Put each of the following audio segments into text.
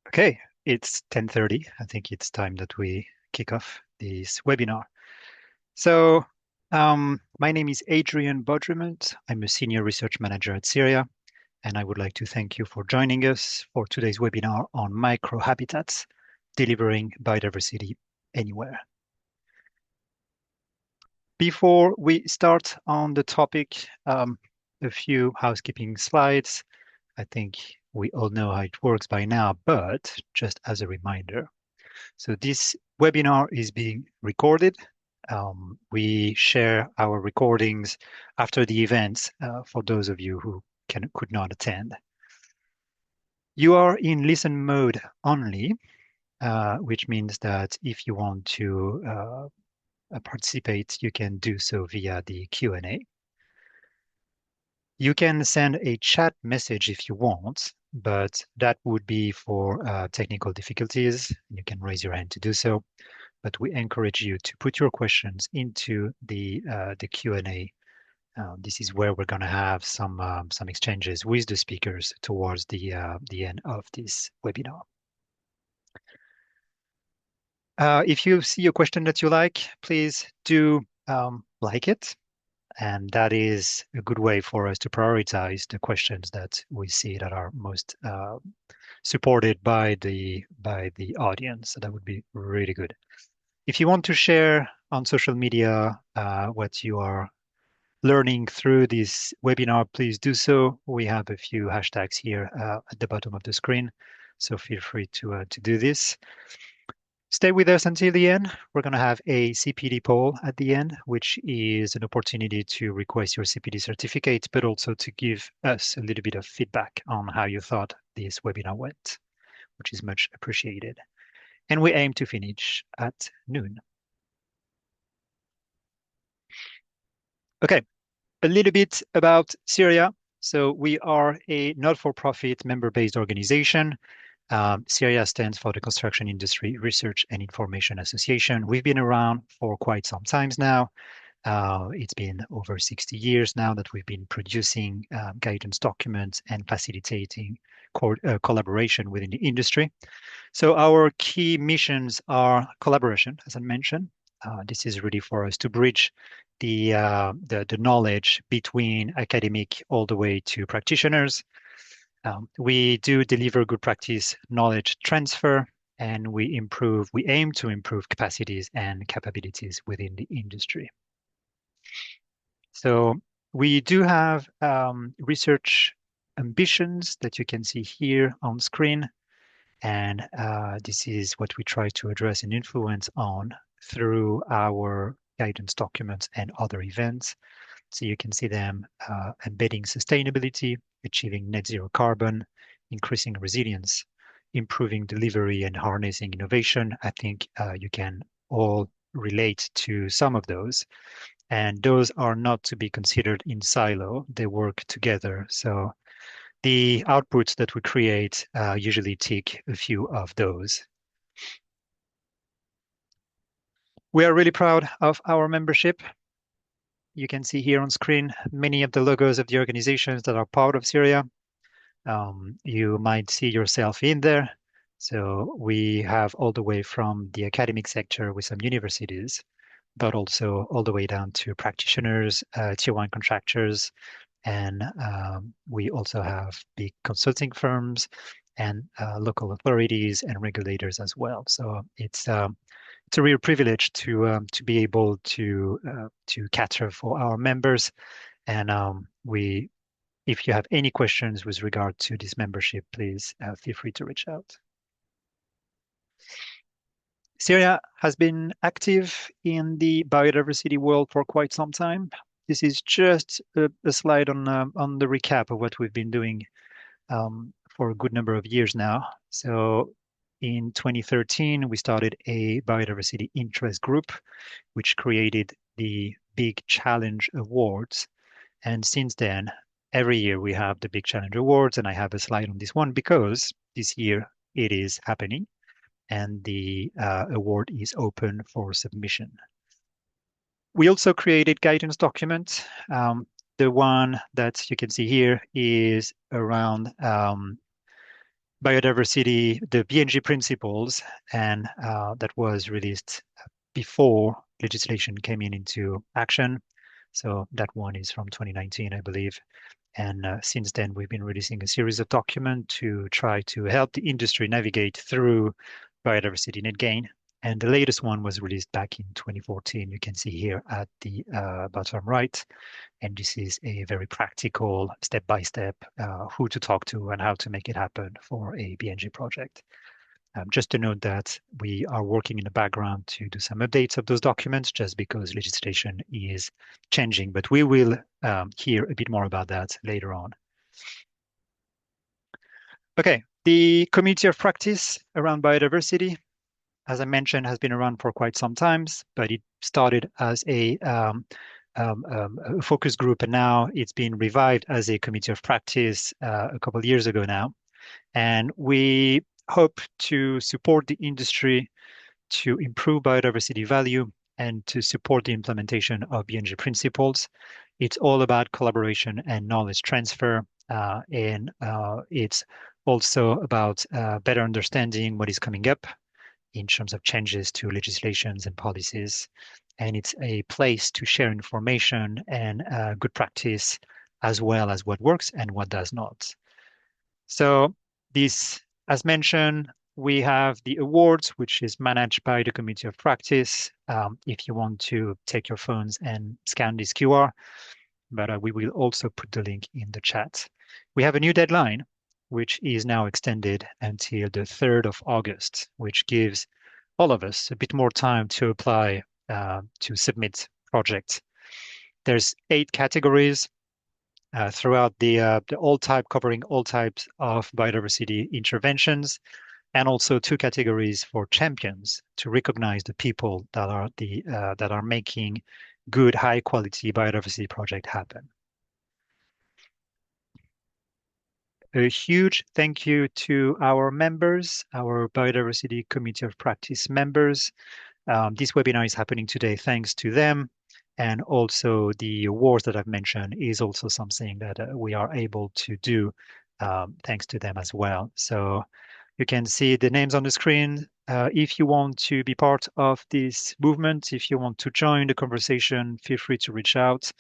Okay, it's 10:30. I think it's time that we kick off this webinar. So, my name is Adrian Bodriment. I'm a senior research manager at Syria, and I would like to thank you for joining us for today's webinar on microhabitats, delivering biodiversity anywhere. Before we start on the topic, a few housekeeping slides. I think we all know how it works by now, but just as a reminder, so this webinar is being recorded. We share our recordings after the event for those of you who could not attend. You are in listen mode only, which means that if you want to participate, you can do so via the Q&A. You can send a chat message if you want, but that would be for technical difficulties. You can raise your hand to do so. But we encourage you to put your questions into the Q&A. This is where we're going to have some exchanges with the speakers towards the end of this webinar. If you see a question that you like, please do like it. And that is a good way for us to prioritize the questions that we see that are most supported by the audience. So that would be really good. If you want to share on social media what you are learning through this webinar, please do so. We have a few hashtags here at the bottom of the screen, so feel free to do this. Stay with us until the end. We're going to have a CPD poll at the end, which is an opportunity to request your CPD certificate, but also to give us a little bit of feedback on how you thought this webinar went, which is much appreciated. And we aim to finish at noon. Okay, a little bit about Syria. So we are a not-for-profit member-based organization. Syria stands for the Construction Industry Research and Information Association. We've been around for quite some times now. It's been over 60 years now that we've been producing guidance documents and facilitating collaboration within the industry. So our key missions are collaboration, as I mentioned. This is really for us to bridge the knowledge between academic all the way to practitioners. We do deliver good practice knowledge transfer, and we aim to improve capacities and capabilities within the industry. So we do have research ambitions that you can see here on screen. And this is what we try to address and influence on through our guidance documents and other events. So you can see them embedding sustainability, achieving net zero carbon, increasing resilience, improving delivery and harnessing innovation. I think you can all relate to some of those. And those are not to be considered in silo. They work together. So the outputs that we create usually tick a few of those. We are really proud of our membership. You can see here on screen many of the logos of the organizations that are part of Syria. You might see yourself in there. So we have all the way from the academic sector with some universities, but also all the way down to practitioners, tier one contractors, and we also have big consulting firms and local authorities and regulators as well. So it's a real privilege to be able to cater for our members. And if you have any questions with regard to this membership, please feel free to reach out. Syria has been active in the biodiversity world for quite some time. This is just a slide on the recap of what we've been doing for a good number of years now. So in 2013, we started a biodiversity interest group, which created the Big Challenge Awards. And since then, every year we have the Big Challenge Awards, and I have a slide on this one because this year it is happening, and the award is open for submission. We also created guidance documents. The one that you can see here is around biodiversity, the BNG principles, and that was released before legislation came into action. So that one is from 2019, I believe. And since then, we've been releasing a series of documents to try to help the industry navigate through biodiversity net gain. And the latest one was released back in 2014. You can see here at the bottom right. And this is a very practical, step-by-step, who to talk to and how to make it happen for a BNG project. Just to note that we are working in the background to do some updates of those documents just because legislation is changing, but we will hear a bit more about that later on. Okay, the community of practice around biodiversity, as I mentioned, has been around for quite some times, but it started as a focus group, and now it's been revived as a committee of practice a couple of years ago now. And we hope to support the industry to improve biodiversity value and to support the implementation of BNG principles. It's all about collaboration and knowledge transfer, and it's also about better understanding what is coming up in terms of changes to legislations and policies. And it's a place to share information and good practice, as well as what works and what does not. So this, as mentioned, we have the awards, which is managed by the committee of practice. If you want to take your phones and scan this QR, but we will also put the link in the chat. We have a new deadline, which is now extended until the 3rd of August, which gives all of us a bit more time to apply to submit projects. There's 8 categories throughout the all type, covering all types of biodiversity interventions, and also 2 categories for champions to recognize the people that are making good, high quality biodiversity project happen. A huge thank you to our members, our biodiversity committee of practice members. This webinar is happening today thanks to them. And also the awards that I've mentioned is also something that we are able to do thanks to them as well. So you can see the names on the screen. If you want to be part of this movement, if you want to join the conversation, feel free to reach out.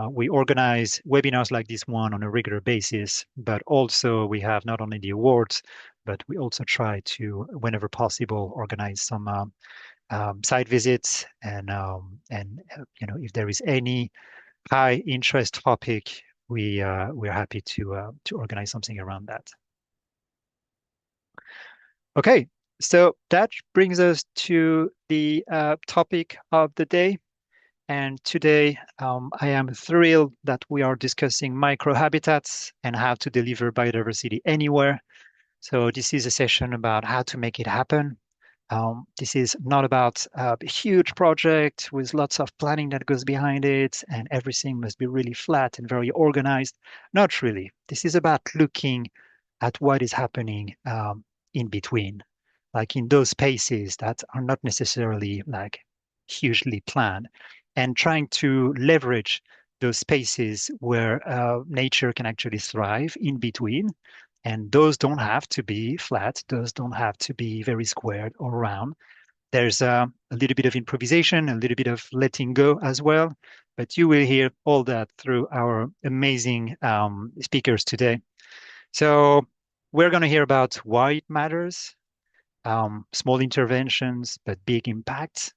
We organize webinars like this one on a regular basis, but also we have not only the awards, but we also try to, whenever possible, organize some site visits, and if there is any high interest topic, we're happy to organize something around that. Okay, so that brings us to the topic of the day. And today, I am thrilled that we are discussing microhabitats and how to deliver biodiversity anywhere. So this is a session about how to make it happen. This is not about a huge project with lots of planning that goes behind it and everything must be really flat and very organized. Not really. This is about looking at what is happening in between, like in those spaces that are not necessarily like hugely planned, and trying to leverage those spaces where nature can actually thrive in between. And those don't have to be flat. Those don't have to be very squared or round. There's a little bit of improvisation, a little bit of letting go as well. But you will hear all that through our amazing speakers today. So we're going to hear about why it matters, small interventions, but big impacts.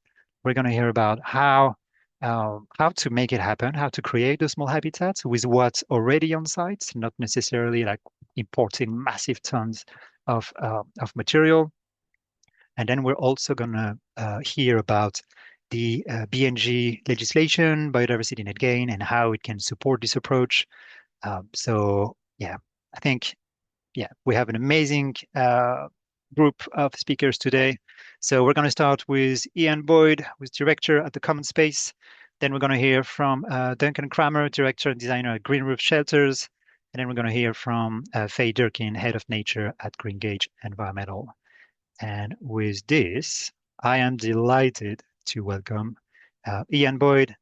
We're going to hear about how to make it happen, how to create those small habitats with what's already on site, not necessarily like importing massive tons of material. And then we're also going to hear about the BNG legislation, biodiversity net gain, and how it can support this approach. So yeah, I think we have an amazing group of speakers today. So we're going to start with Ian Boyd, who's director at the Common Space. Then we're going to hear from Duncan Kramer, director and designer at Green Roof Shelters. And then we're going to hear from Faye Durkin, head of nature at Green Gage Environmental. And with this, I am delighted to welcome Ian Boyd.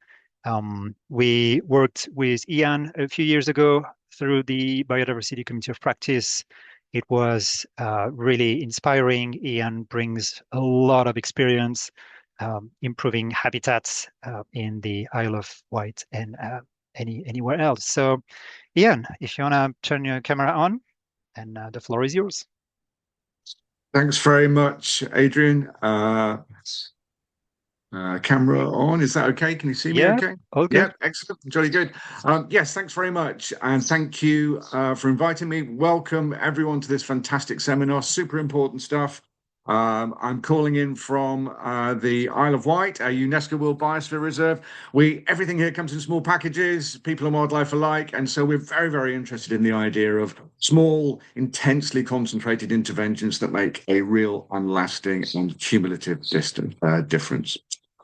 We worked with Ian a few years ago through the Biodiversity Committee of Practice It was really inspiring. Ian brings a lot of experience improving habitats in the Isle of Wight and anywhere else. So, Ian, if you want to turn your camera on, and the floor is yours. Thanks very much, Adrian. Camera on. Is that okay? Can you see me Yeah, okay? all Yeah, good. excellent. Jolly good. Yes, thanks very much. And thank you for inviting me. Welcome everyone to this fantastic seminar. Super important stuff. I'm calling in from the Isle of Wight, a UNESCO World Biosphere Reserve. Everything here comes in small packages, people and wildlife alike, and so we're very, very interested in the idea of small, intensely concentrated interventions that make a real and lasting and cumulative difference.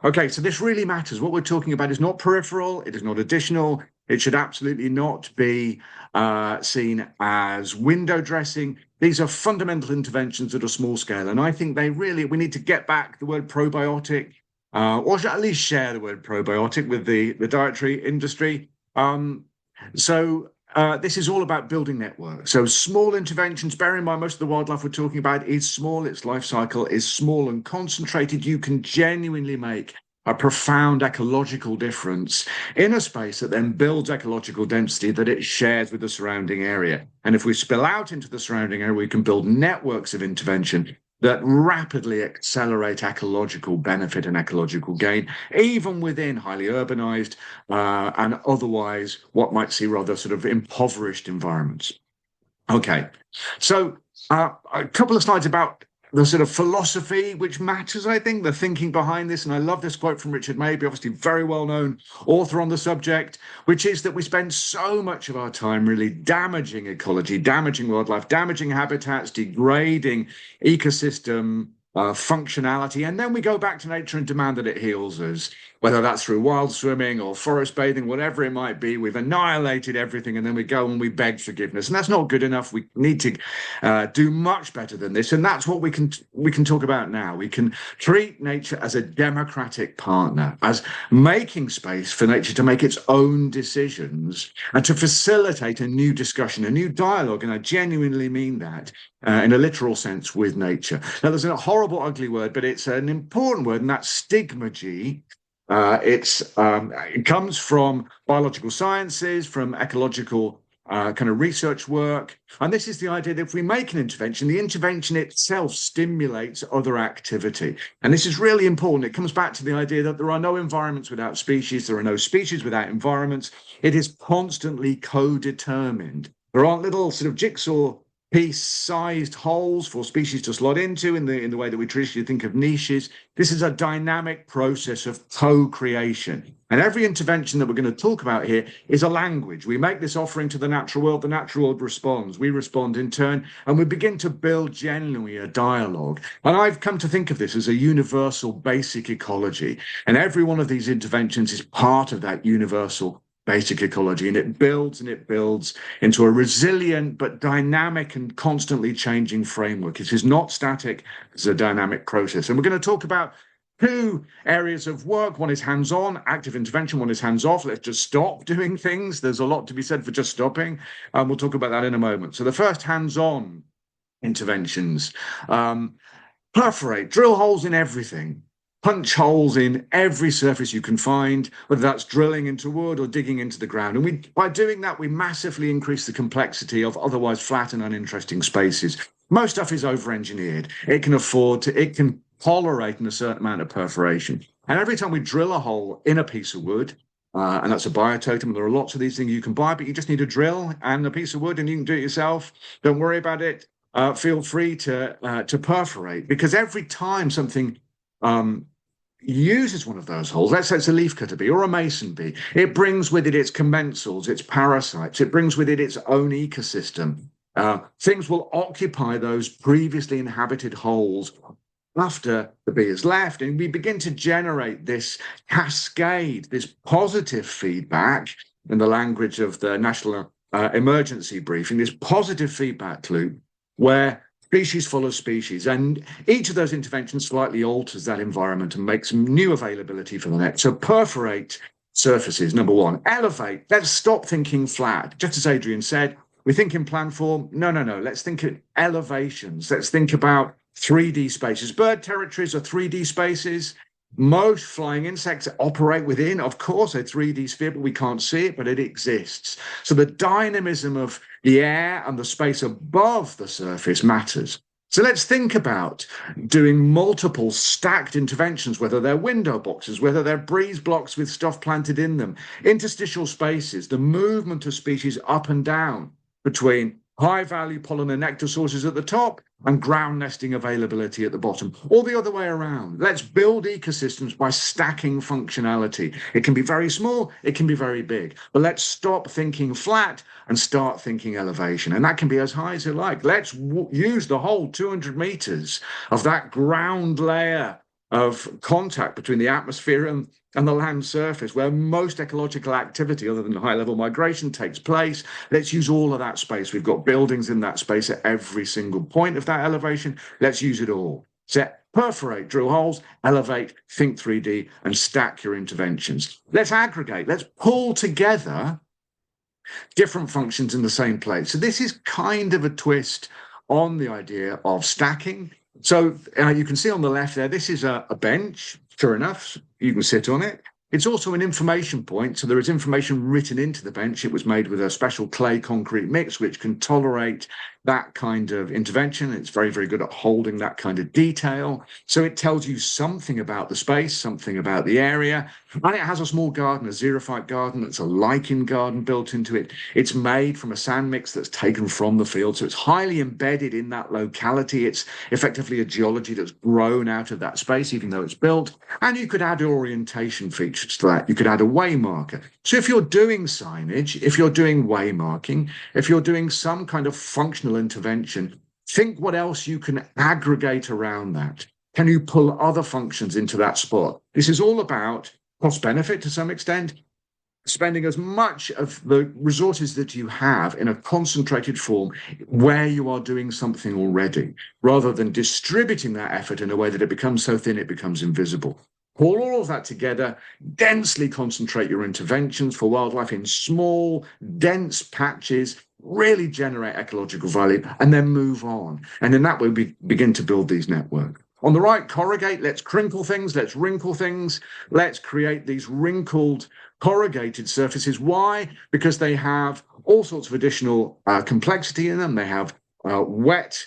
Okay, so this really matters. What we're talking about is not peripheral, it is not additional, it should absolutely not be seen as window dressing. These are fundamental interventions at a small scale. And I think we need to get back the word probiotic, or at least share the word probiotic with the dietary industry. This is all about building networks. So small interventions, bear in mind most of the wildlife we're talking about is small, its life cycle is small and concentrated. You can genuinely make a profound ecological difference in a space that then builds ecological density that it shares with the surrounding area. And if we spill out into the surrounding area, we can build networks of intervention that rapidly accelerate ecological benefit and ecological gain, even within highly urbanized and otherwise what might see rather sort of impoverished environments. Okay, so a couple of slides about the sort of philosophy which matters, I think, the thinking behind this. And I love this quote from Richard Mabey, obviously very well-known author on the subject, which is that we spend so much of our time really damaging ecology, damaging wildlife, damaging habitats, degrading ecosystem functionality. And then we go back to nature and demand that it heals us, whether that's through wild swimming or forest bathing, whatever it might be. We've annihilated everything and then we go and we beg forgiveness. And that's not good enough. We need to do much better than this. And that's what we can talk about now. We can treat nature as a democratic partner, as making space for nature to make its own decisions and to facilitate a new discussion, a new dialogue. And I genuinely mean that in a literal sense with nature. Now, there's a horrible, ugly word, but it's an important word, and that's stigmagy. It comes from biological sciences, from ecological kind of research work. And this is the idea that if we make an intervention, the intervention itself stimulates other activity. And this is really important. It comes back to the idea that there are no environments without species. There are no species without environments. It is constantly co-determined. There aren't little sort of jigsaw piece-sized holes for species to slot into in the way that we traditionally think of niches. This is a dynamic process of co-creation. And every intervention that we're going to talk about here is a language. We make this offering to the natural world responds. We respond in turn, and we begin to build genuinely a dialogue. And I've come to think of this as a universal basic ecology. And every one of these interventions is part of that universal basic ecology, and it builds into a resilient but dynamic and constantly changing framework. It is not static, it's a dynamic process. And we're going to talk about two areas of work. One is hands-on, active intervention. One is hands-off. Let's just stop doing things. There's a lot to be said for just stopping. And we'll talk about that in a moment. So the first hands-on interventions, perforate, drill holes in everything. Punch holes in every surface you can find, whether that's drilling into wood or digging into the ground. And by doing that, we massively increase the complexity of otherwise flat and uninteresting spaces. Most stuff is over-engineered. It can tolerate a certain amount of perforation. And every time we drill a hole in a piece of wood, and that's a biototem, there are lots of these things you can buy, but you just need a drill and a piece of wood and you can do it yourself. Don't worry about it. Feel free to perforate, because every time something uses one of those holes, let's say it's a leafcutter bee or a mason bee, it brings with it its commensals, its parasites, it brings with it its own ecosystem. Things will occupy those previously inhabited holes after the bee has left, and we begin to generate this cascade, this positive feedback, in the language of the National Emergency Briefing, this positive feedback loop where species follow species, and each of those interventions slightly alters that environment and makes new availability for the next. So perforate surfaces, number one. Elevate, let's stop thinking flat. Just as Adrian said, We think in plan form. No, no, no. Let's think at elevations. Let's think about 3D spaces. Bird territories are 3D spaces. Most flying insects operate within, of course, a 3D sphere, but we can't see it, but it exists. So the dynamism of the air and the space above the surface matters. So let's think about doing multiple stacked interventions, whether they're window boxes, whether they're breeze blocks with stuff planted in them, interstitial spaces, the movement of species up and down between high value pollen and nectar sources at the top and ground nesting availability at the bottom, or the other way around. Let's build ecosystems by stacking functionality. It can be very small, it can be very big, but let's stop thinking flat and start thinking elevation. And that can be as high as you like. Let's use the whole 200 meters of that ground layer of contact between the atmosphere and the land surface, where most ecological activity other than high level migration takes place. Let's use all of that space. We've got buildings in that space at every single point of that elevation. Let's use it all. Set, perforate, drill holes, elevate, think 3D, and stack your interventions. Let's aggregate. Let's pull together different functions in the same place. So this is kind of a twist on the idea of stacking. So you can see on the left there, this is a bench. Sure enough, you can sit on it. It's also an information point. So there is information written into the bench. It was made with a special clay concrete mix, which can tolerate that kind of intervention. It's very, very good at holding that kind of detail. So it tells you something about the space, something about the area. And it has a small garden, a xerophyte garden that's a lichen garden built into it. It's made from a sand mix that's taken from the field. So it's highly embedded in that locality. It's effectively a geology that's grown out of that space, even though it's built. And you could add orientation features to that. You could add a way marker. So if you're doing signage, if you're doing way marking, if you're doing some kind of functional intervention, think what else you can aggregate around that. Can you pull other functions into that spot? This is all about cost benefit to some extent, spending as much of the resources that you have in a concentrated form where you are doing something already, rather than distributing that effort in a way that it becomes so thin it becomes invisible. Pull all of that together, densely concentrate your interventions for wildlife in small, dense patches, really generate ecological value, and then move on. And in that way, we begin to build these networks. On the right, corrugate. Let's crinkle things. Let's wrinkle things. Let's create these wrinkled, corrugated surfaces. Why? Because they have all sorts of additional complexity in them. They have wet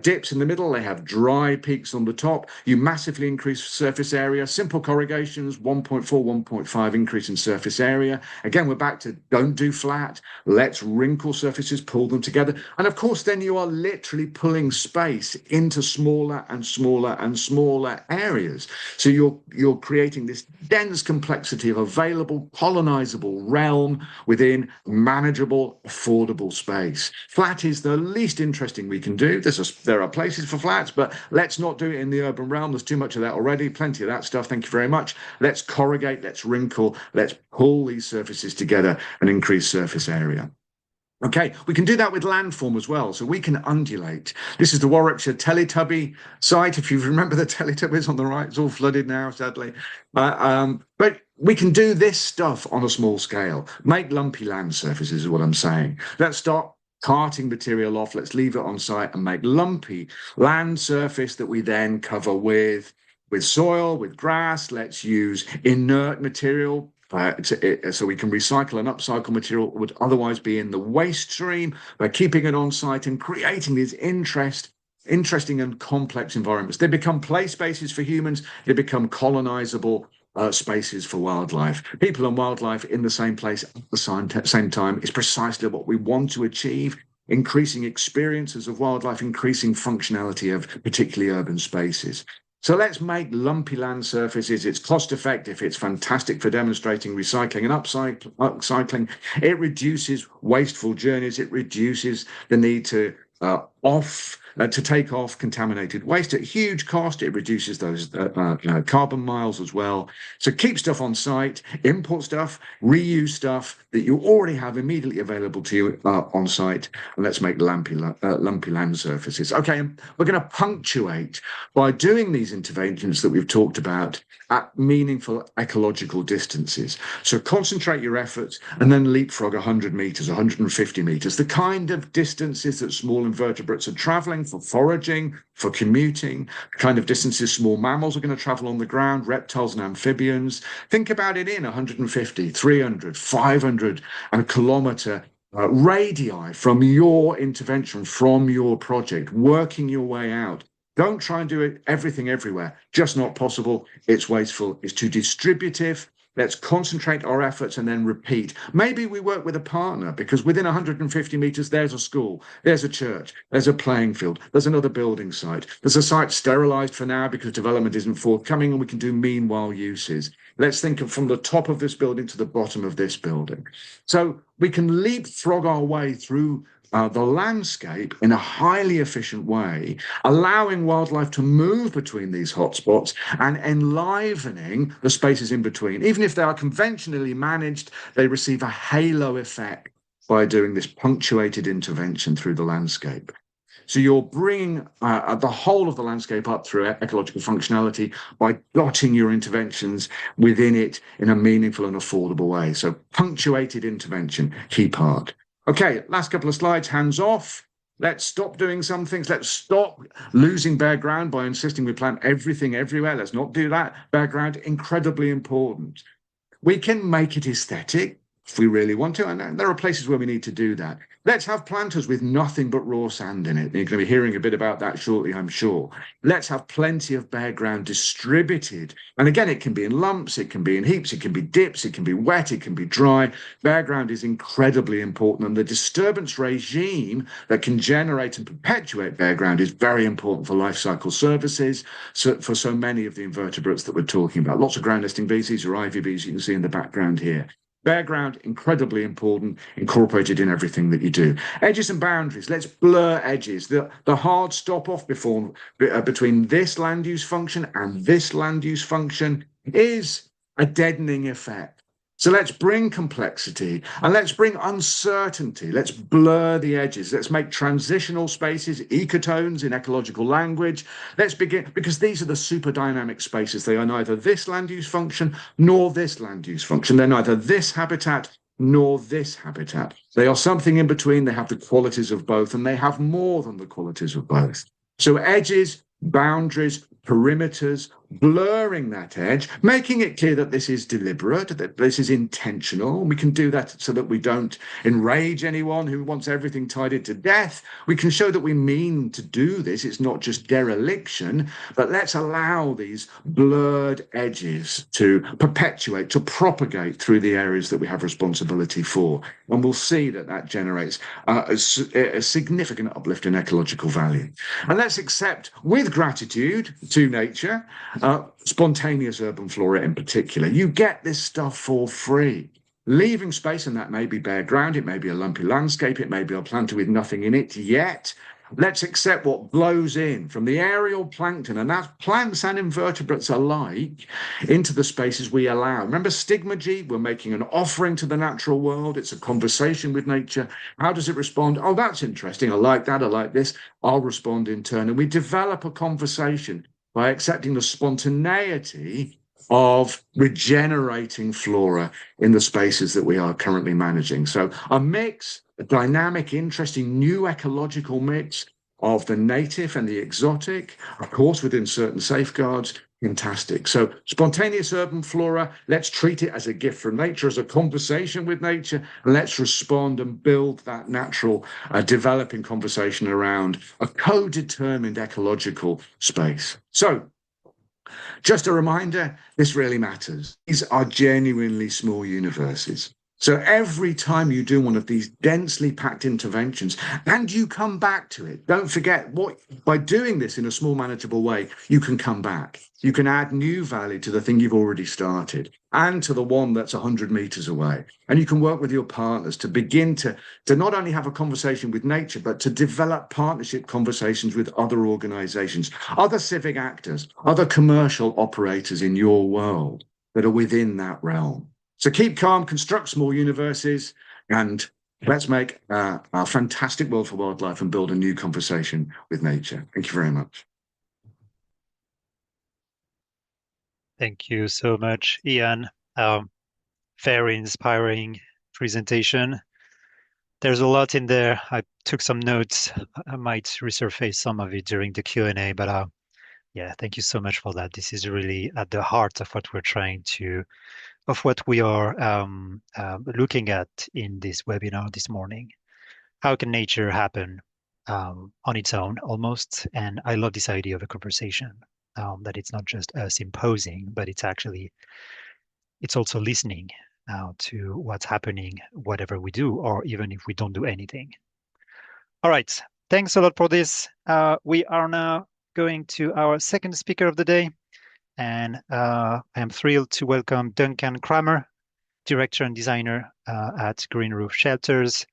dips in the middle, they have dry peaks on the top. You massively increase surface area. Simple corrugations, 1.4, 1.5 increase in surface area. Again, we're back to don't do flat. Let's wrinkle surfaces, pull them together. And of course, then you are literally pulling space into smaller and smaller and smaller areas. So you're creating this dense complexity of available, colonizable realm within manageable, affordable space. Flat is the least interesting we can do. There are places for flats, but let's not do it in the urban realm. There's too much of that already. Plenty of that stuff. Thank you very much. Let's corrugate, let's wrinkle, let's pull these surfaces together and increase surface area. Okay, we can do that with landform as well. So we can undulate. This is the Warwickshire Teletubby site. If you remember the Teletubbies on the right, it's all flooded now, sadly. But we can do this stuff on a small scale. Make lumpy land surfaces is what I'm saying. Let's start carting material off. Let's leave it on site and make lumpy land surface that we then cover with soil, with grass. Let's use inert material so we can recycle and upcycle material that would otherwise be in the waste stream by keeping it on site and creating these interesting and complex environments. They become play spaces for humans. They become colonizable spaces for wildlife. People and wildlife in the same place at the same time is precisely what we want to achieve. Increasing experiences of wildlife, increasing functionality of particularly urban spaces. So let's make lumpy land surfaces. It's cost effective. It's fantastic for demonstrating recycling and upcycling. It reduces wasteful journeys. It reduces the need to to take off contaminated waste at huge cost. It reduces those carbon miles as well. So keep stuff on site, import stuff, reuse stuff that you already have immediately available to you on site, and let's make lumpy land surfaces. Okay, we're going to punctuate by doing these interventions that we've talked about at meaningful ecological distances. So concentrate your efforts and then leapfrog 100 meters, 150 meters, the kind of distances that small invertebrates are traveling for foraging, for commuting, the kind of distances small mammals are going to travel on the ground, reptiles and amphibians. Think about it in 150, 300, 500 kilometer radii from your intervention, from your project, working your way out. Don't try and do everything everywhere. Just not possible. It's wasteful. It's too distributive. Let's concentrate our efforts and then repeat. Maybe we work with a partner because within 150 meters, there's a school, there's a church, there's a playing field, there's another building site. There's a site sterilized for now because development isn't forthcoming and we can do meanwhile uses. Let's think of from the top of this building to the bottom of this building. So we can leapfrog our way through the landscape in a highly efficient way, allowing wildlife to move between these hotspots and enlivening the spaces in between. Even if they are conventionally managed, they receive a halo effect by doing this punctuated intervention through the landscape. So you're bringing the whole of the landscape up through ecological functionality by dotting your interventions within it in a meaningful and affordable way. So punctuated intervention, key part. Okay, last couple of slides, hands off. Let's stop doing some things. Let's stop losing bare ground by insisting we plant everything everywhere. Let's not do that. Bare ground, incredibly important. We can make it aesthetic if we really want to, and there are places where we need to do that. Let's have planters with nothing but raw sand in it. You're going to be hearing a bit about that shortly, I'm sure. Let's have plenty of bare ground distributed. And again, it can be in lumps, it can be in heaps, it can be dips, it can be wet, it can be dry. Bare ground is incredibly important. And the disturbance regime that can generate and perpetuate bare ground is very important for life cycle services, for so many of the invertebrates that we're talking about. Lots of ground nesting species or ivy bees you can see in the background here. Bare ground, incredibly important, incorporated in everything that you do. Edges and boundaries, let's blur edges. The hard stop off between this land use function and this land use function is a deadening effect. So let's bring complexity and let's bring uncertainty. Let's blur the edges. Let's make transitional spaces, ecotones in ecological language. Let's begin, because these are the super dynamic spaces. They are neither this land use function nor this land use function. They're neither this habitat nor this habitat. They are something in between. They have the qualities of both, and they have more than the qualities of both. So edges, boundaries, perimeters, blurring that edge, making it clear that this is deliberate, that this is intentional. We can do that so that we don't enrage anyone who wants everything tidied to death. We can show that we mean to do this. It's not just dereliction, but let's allow these blurred edges to perpetuate, to propagate through the areas that we have responsibility for. And we'll see that that generates a significant uplift in ecological value. And let's accept with gratitude to nature, spontaneous urban flora in particular. You get this stuff for free. Leaving space, and that may be bare ground, it may be a lumpy landscape, it may be a planter with nothing in it yet. Let's accept what blows in from the aerial plankton, and that's plants and invertebrates alike, into the spaces we allow. Remember stigmagy? We're making an offering to the natural world. It's a conversation with nature. How does it respond? Oh, that's interesting. I like that. I like this. I'll respond in turn. And we develop a conversation by accepting the spontaneity of regenerating flora in the spaces that we are currently managing. So a mix, a dynamic, interesting, new ecological mix of the native and the exotic, of course, within certain safeguards. Fantastic. So spontaneous urban flora, let's treat it as a gift from nature, as a conversation with nature, and let's respond and build that natural developing conversation around a co-determined ecological space. So just a reminder, this really matters. These are genuinely small universes. So every time you do one of these densely packed interventions and you come back to it, don't forget what by doing this in a small, manageable way, you can come back. You can add new value to the thing you've already started and to the one that's 100 meters away. And you can work with your partners to begin to not only have a conversation with nature, but to develop partnership conversations with other organizations, other civic actors, other commercial operators in your world that are within that realm. So keep calm, construct small universes, and let's make a fantastic world for wildlife and build a new conversation with nature. Thank you very much. Thank you so much, Ian. Um, Very inspiring presentation. There's a lot in there. I took some notes. I might resurface some of it during the Q&A, but yeah, thank you so much for that. This is really at the heart of what we're trying to, of what we are looking at in this webinar this morning. How can nature happen on its own almost? And I love this idea of a conversation, that it's not just us imposing, but it's also listening to what's happening, whatever we do, or even if we don't do anything. All right. Thanks a lot for this. We are now going to our second speaker of the day, and I am thrilled to welcome Duncan Kramer, Director and Designer at Green Roof Shelters.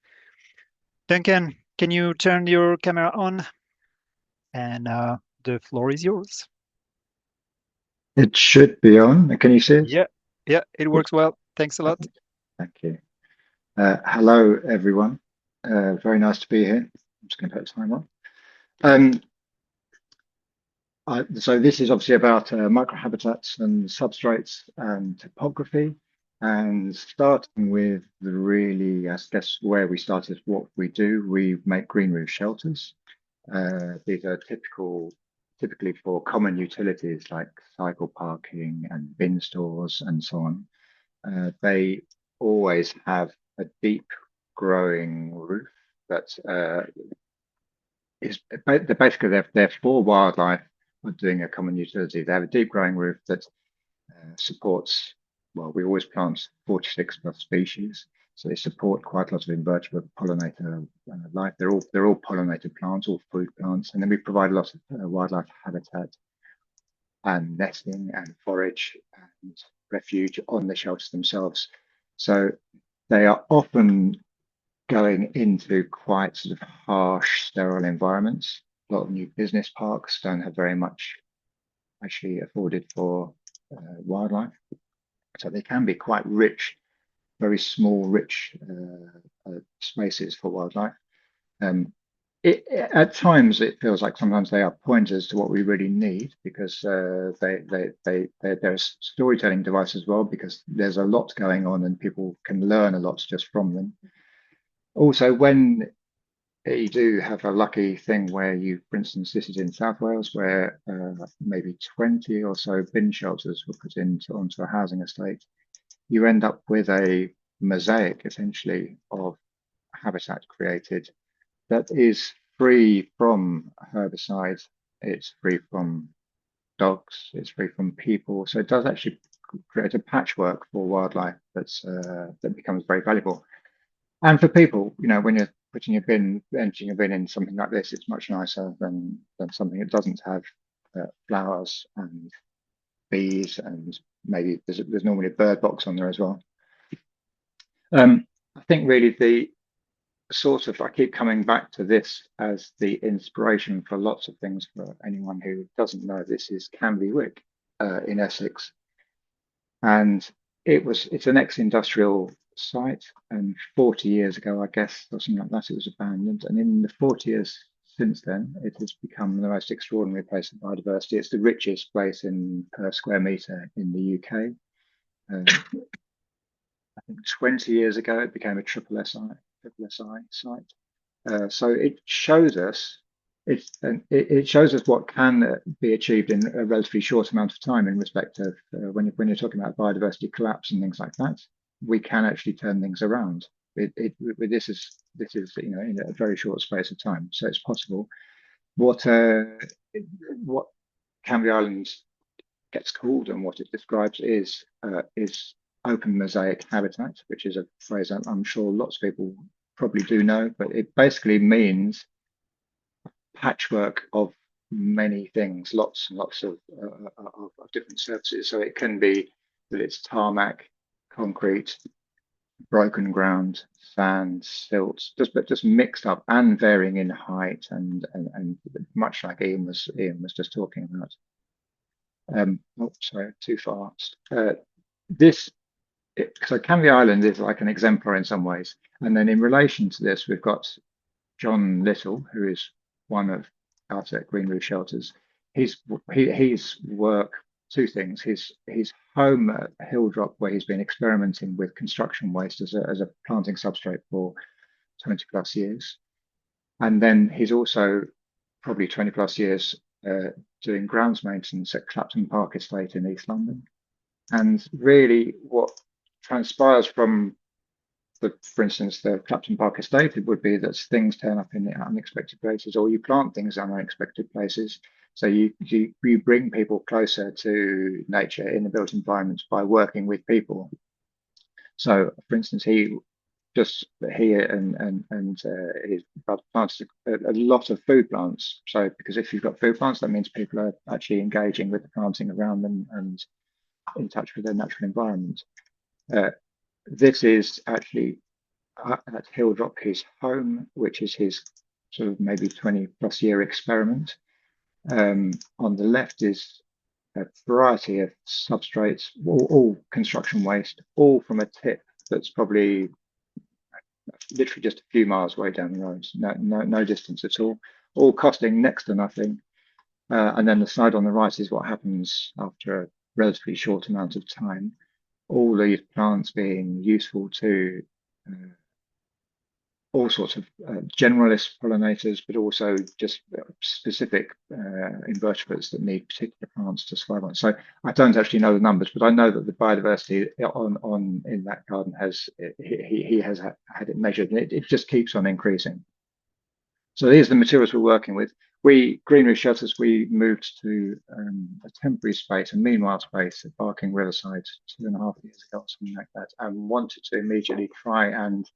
Duncan, can you turn your camera on? And the floor is yours. It should be on. Can you see it? Yeah, it works well. Thanks a lot. Thank you. Hello, everyone. Very nice to be here. I'm just going to put time on. So this is obviously about microhabitats and substrates and topography. And starting with really, I guess, where we started, what we do, we make green roof shelters. These are typically for common utilities like cycle parking and bin stores and so on. They always have a deep growing roof that is basically they're for wildlife or doing a common utility. They have a deep growing roof that supports, well, we always plant 46 plus species. So they support quite a lot of invertebrate pollinator life. They're all pollinated plants, all food plants, and then we provide a lot of wildlife habitat and nesting and forage and refuge on the shelters themselves. So they are often going into quite sort of harsh, sterile environments. A lot of new business parks don't have very much actually afforded for wildlife. So they can be quite rich, very small, rich spaces for wildlife. At times, it feels like sometimes they are pointers to what we really need because they're a storytelling device as well because there's a lot going on and people can learn a lot just from them. Also, when you do have a lucky thing where you, for instance, this is in South Wales, where maybe 20 or so bin shelters were put onto a housing estate, you end up with a mosaic essentially of habitat created that is free from herbicides, it's free from dogs, it's free from people. So it does actually create a patchwork for wildlife that becomes very valuable. And for people, when you're emptying a bin in something like this, it's much nicer than something that doesn't have flowers and bees, and maybe there's normally a bird box on there as well. I think really the I keep coming back to this as the inspiration for lots of things. For anyone who doesn't know, this is Canby Wick in Essex, and it's an ex-industrial site, and 40 years ago, I guess, or something like that, it was abandoned. And in the 40 years since then, it has become the most extraordinary place of biodiversity. It's the richest place per square metre in the UK. I think 20 years ago, it became a triple SI site. So it shows us it shows us what can be achieved in a relatively short amount of time in respect of when you're talking about biodiversity collapse and things like that. We can actually turn things around. This is in a very short space of time, so it's possible. What Canby Island gets called and what it describes is open mosaic habitat, which is a phrase I'm sure lots of people probably do know, but it basically means patchwork of many things, lots and lots of different surfaces. So it can be that it's tarmac, concrete, broken ground, sand, silt, just mixed up and varying in height and much like Ian was just talking about. Oh, sorry, too fast. This so Canvey Island is like an exemplar in some ways, and then in relation to this, we've got John Little, who is one of us at Green Roof Shelters. His work, two things: his home at Hilldrop, where he's been experimenting with construction waste as a planting substrate for 20 plus years, and then he's also probably 20 plus years doing grounds maintenance at Clapton Park Estate in East London. And really, what transpires from for instance, the Clapton Park Estate, it would be that things turn up in unexpected places, or you plant things in unexpected places. So you bring people closer to nature in the built environment by working with people. So, for instance, he and his brother planted a lot of food plants. So, because if you've got food plants, that means people are actually engaging with the planting around them and in touch with their natural environment. This is actually at Hilldrop, his home, which is his sort of maybe 20 plus year experiment. On the left is a variety of substrates, all construction waste, all from a tip that's probably literally just a few miles away down the road, no distance at all costing next to nothing. And then the slide on the right is what happens after a relatively short amount of time. All these plants being useful to all sorts of generalist pollinators, but also just specific invertebrates that need particular plants to survive on. So I don't actually know the numbers, but I know that the biodiversity in that garden he has had it measured, and it just keeps on increasing. So these are the materials we're working with. We, Green Roof Shelters, we moved to a temporary space, a meanwhile space at Barking Riverside 2.5 years ago, something like that, and wanted to immediately try and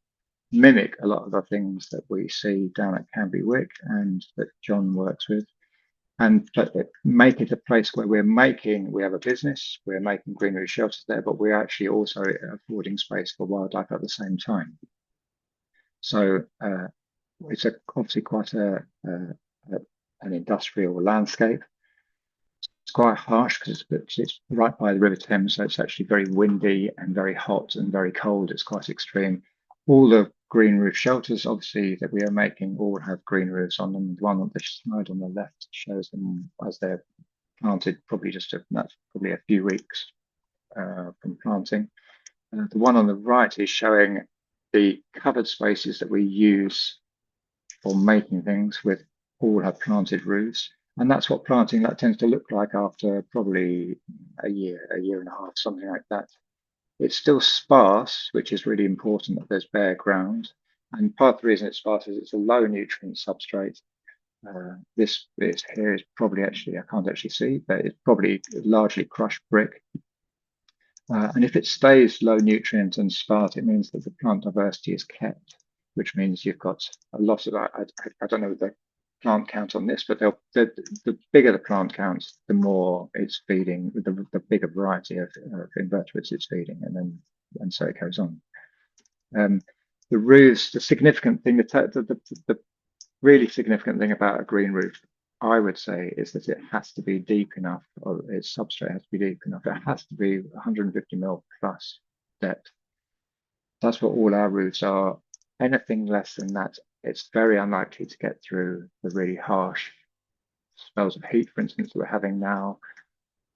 mimic a lot of the things that we see down at Canby Wick and that John works with, and make it a place where we have a business, we're making Green Roof Shelters there, but we're actually also affording space for wildlife at the same time. So it's obviously quite an industrial landscape. It's quite harsh because it's right by the River Thames, so it's actually very windy and very hot and very cold. It's quite extreme. All the Green Roof Shelters, obviously, that we are making all have green roofs on them. The one on the slide on the left shows them as they're planted, that's probably a few weeks from planting. The one on the right is showing the covered spaces that we use for making things with all have planted roofs. And that's what planting that tends to look like after probably a year and a half, something like that. It's still sparse, which is really important that there's bare ground. And part of the reason it's sparse is it's a low nutrient substrate. This here is probably actually, I can't actually see, but it's probably largely crushed brick. And if it stays low nutrient and sparse, it means that the plant diversity is kept, which means you've got a lot of, I don't know the plant count on this, but the bigger the plant counts, the more it's feeding, the bigger variety of invertebrates it's feeding, and so it goes on. The roofs, the significant thing, the really significant thing about a green roof, I would say, is that it has to be deep enough, or its substrate has to be deep enough. It has to be 150 mil plus depth. That's what all our roofs are. Anything less than that, it's very unlikely to get through the really harsh spells of heat, for instance, that we're having now.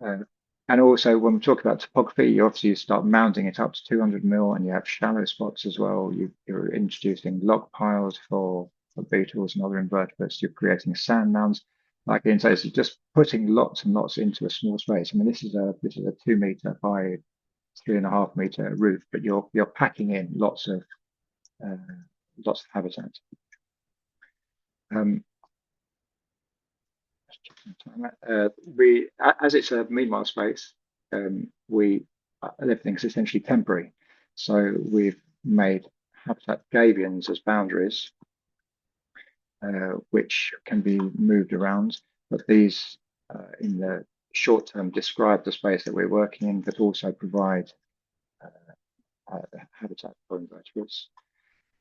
And also, when we talk about topography, you obviously start mounting it up to 200 mil, and you have shallow spots as well. You're introducing log piles for beetles and other invertebrates. You're creating sand mounds. Like Ian says, you're just putting lots and lots into a small space. I mean, this is a 2 meter by 3.5 meter roof, but you're packing in lots of habitat. As it's a meanwhile space, we everything's essentially temporary. So we've made habitat gabions as boundaries, which can be moved around, but these in the short term describe the space that we're working in, but also provide habitat for invertebrates.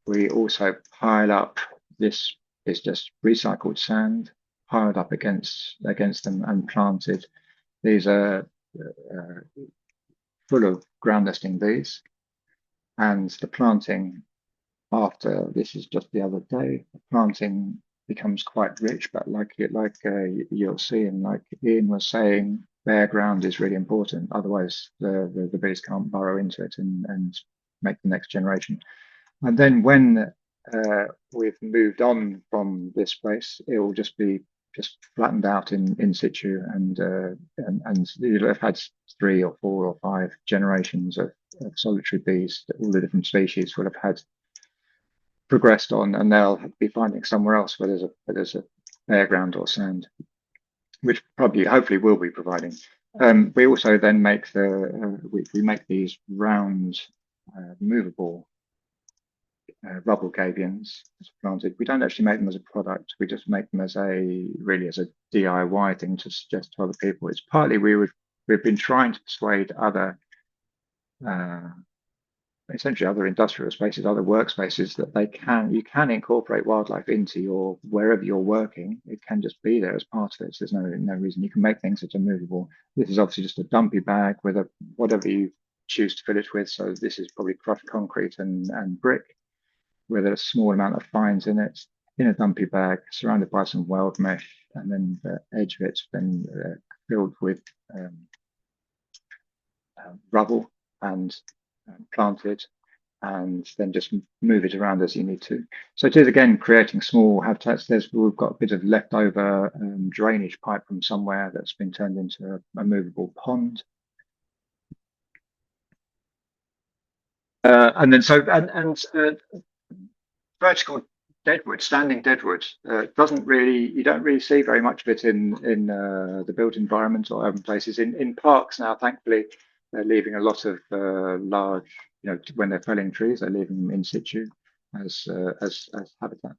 We also pile up, this is just recycled sand, piled up against them and planted. These are full of ground nesting bees, and the planting after this is just the other day, the planting becomes quite rich, but like you'll see, and like Ian was saying, bare ground is really important. Otherwise, the bees can't burrow into it and make the next generation. And then when we've moved on from this place, it will just be flattened out in situ, and you'll have had 3 or 4 or 5 generations of solitary bees that all the different species will have had progressed on, and they'll be finding somewhere else where there's a bare ground or sand, which hopefully will be providing. We also then make we make these round movable rubble gabions planted. We don't actually make them as a product. We just make them as a DIY thing to suggest to other people. It's partly we've been trying to persuade other essentially other industrial spaces, other workspaces, that you can incorporate wildlife into wherever you're working. It can just be there as part of it. So there's no reason. You can make things that are movable. This is obviously just a dumpy bag with whatever you choose to fill it with. So this is probably crushed concrete and brick with a small amount of fines in it, in a dumpy bag, surrounded by some weld mesh, and then the edge of it's been filled with rubble and planted, and then just move it around as you need to. So it is again creating small habitats. We've got a bit of leftover drainage pipe from somewhere that's been turned into a movable pond. And then vertical deadwood, standing deadwood, you don't really see very much of it in the built environment or urban places. In parks now, thankfully, they're leaving a lot of large, when they're felling trees, they're leaving them in situ as habitat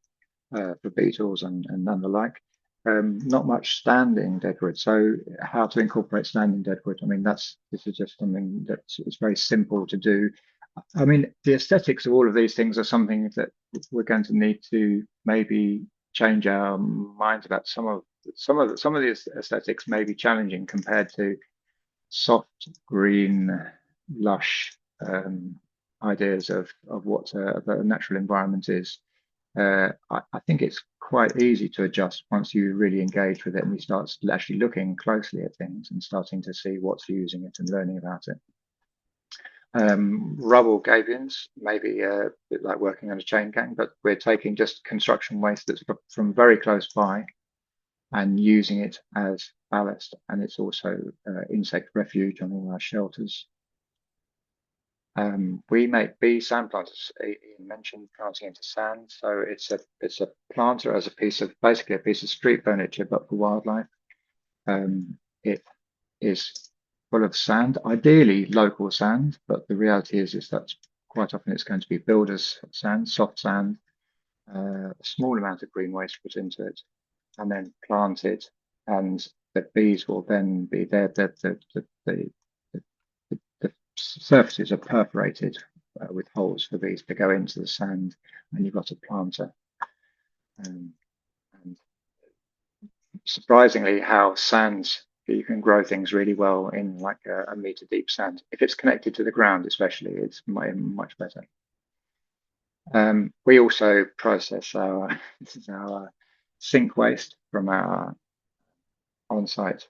for beetles and the like. Not much standing deadwood. So how to incorporate standing deadwood? I mean, this is just something that is very simple to do. I mean, the aesthetics of all of these things are something that we're going to need to maybe change our minds about. Some of the aesthetics may be challenging compared to soft green, lush ideas of what a natural environment is. I think it's quite easy to adjust once you really engage with it and you start actually looking closely at things and starting to see what's using it and learning about it. Rubble gabions, maybe a bit like working on a chain gang, but we're taking just construction waste that's from very close by and using it as ballast, and it's also insect refuge on all our shelters. We make bee sand planters. Ian mentioned planting into sand, so it's a planter as basically a piece of street furniture, but for wildlife. It is full of sand, ideally local sand, but the reality is that quite often it's going to be builders' sand, soft sand, a small amount of green waste put into it, and then planted, and the bees will then be there. The surfaces are perforated with holes for bees to go into the sand, and you've got a planter. And surprisingly, how you can grow things really well in like a meter deep sand. If it's connected to the ground, especially, it's much better. We also process our sink waste from our on-site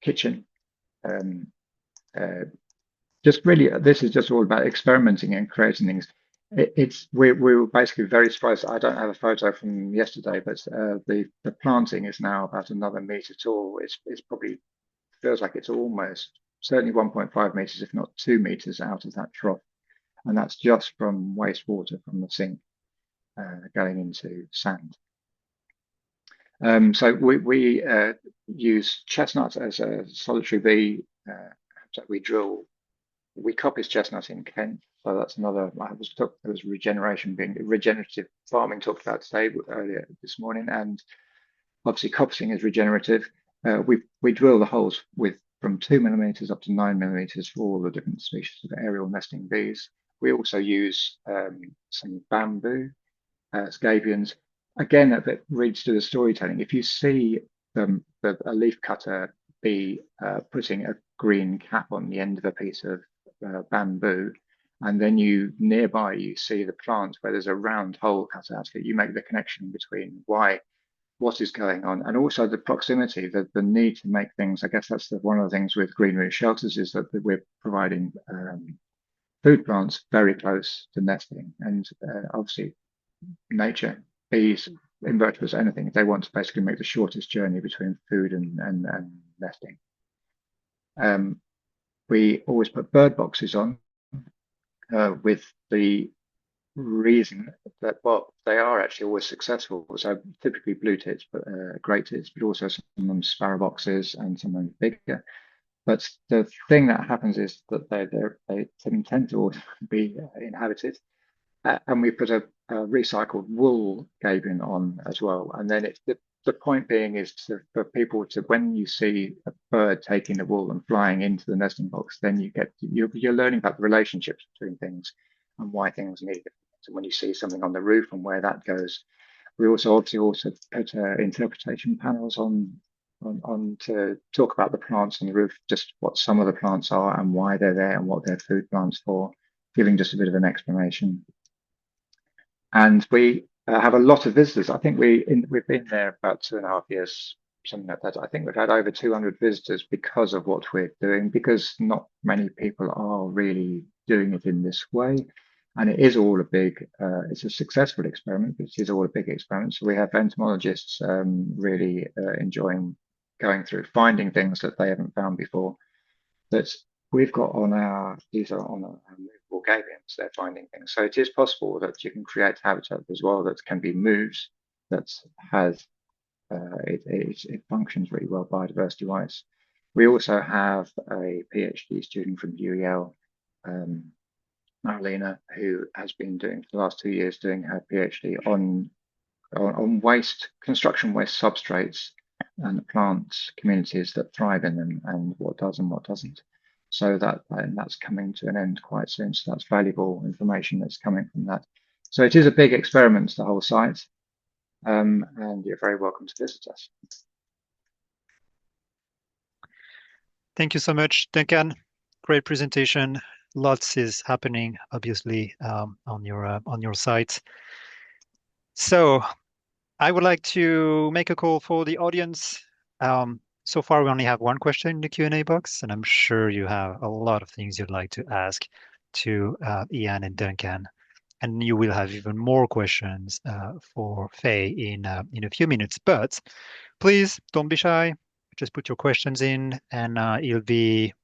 kitchen. This is just all about experimenting and creating things. We were basically very surprised. I don't have a photo from yesterday, but the planting is now about another meter tall. It's probably feels like it's almost certainly 1.5 meters, if not 2 meters out of that trough, and that's just from wastewater from the sink going into sand. So we use chestnut as a solitary bee. We drill we coppice chestnut in Kent, so that's another. There was regenerative farming talked about today earlier this morning, and obviously coppicing is regenerative. We drill the holes with from 2 mm up to 9 mm for all the different species of aerial nesting bees. We also use some bamboo scabions. Again, that bit reads to the storytelling. If you see a leaf cutter bee putting a green cap on the end of a piece of bamboo, and then nearby you see the plant where there's a round hole cut out of it, you make the connection between what is going on, and also the proximity, the need to make things. I guess that's one of the things with green roof shelters is that we're providing food plants very close to nesting, and obviously nature, bees, invertebrates, anything, they want to basically make the shortest journey between food and nesting. We always put bird boxes on with the reason that, well, they are actually always successful. So typically blue tits, but great tits, but also some of them sparrow boxes and some of them bigger. But the thing that happens is that they tend to be inhabited. And we put a recycled wool gabion on as well. And then the point being is for people to, when you see a bird taking the wool and flying into the nesting box, then you're learning about the relationships between things and why things need it. So when you see something on the roof and where that goes, we also obviously put interpretation panels on to talk about the plants on the roof, just what some of the plants are and why they're there and what they're food plants for, giving just a bit of an explanation. And we have a lot of visitors. I think we've been there about 2.5 years, something like that. I think we've had over 200 visitors because of what we're doing, because not many people are really doing it in this way. And it is all it's a successful experiment, but it is all a big experiment. So we have entomologists really enjoying going through, finding things that they haven't found before. That we've got these are on our movable gabions, they're finding things. So it is possible that you can create habitat as well that can be moved, that has, it functions really well biodiversity wise. We also have a PhD student from UEL, Marlena, who has been doing for the last 2 years doing her PhD on waste, construction waste substrates and the plant communities that thrive in them and what does and what doesn't. So that's coming to an end quite soon. So that's valuable information that's coming from that. So it is a big experiment, the whole site, and you're very welcome to visit us. Thank you so much, Duncan. Great presentation. Lots is happening, obviously, on your site. So I would like to make a call for the audience. So far, we only have one question in the Q&A box, and I'm sure you have a lot of things you'd like to ask to Ian and Duncan. And you will have even more questions for Faye in a few minutes. But please don't be shy. Just put your questions in, and it'll be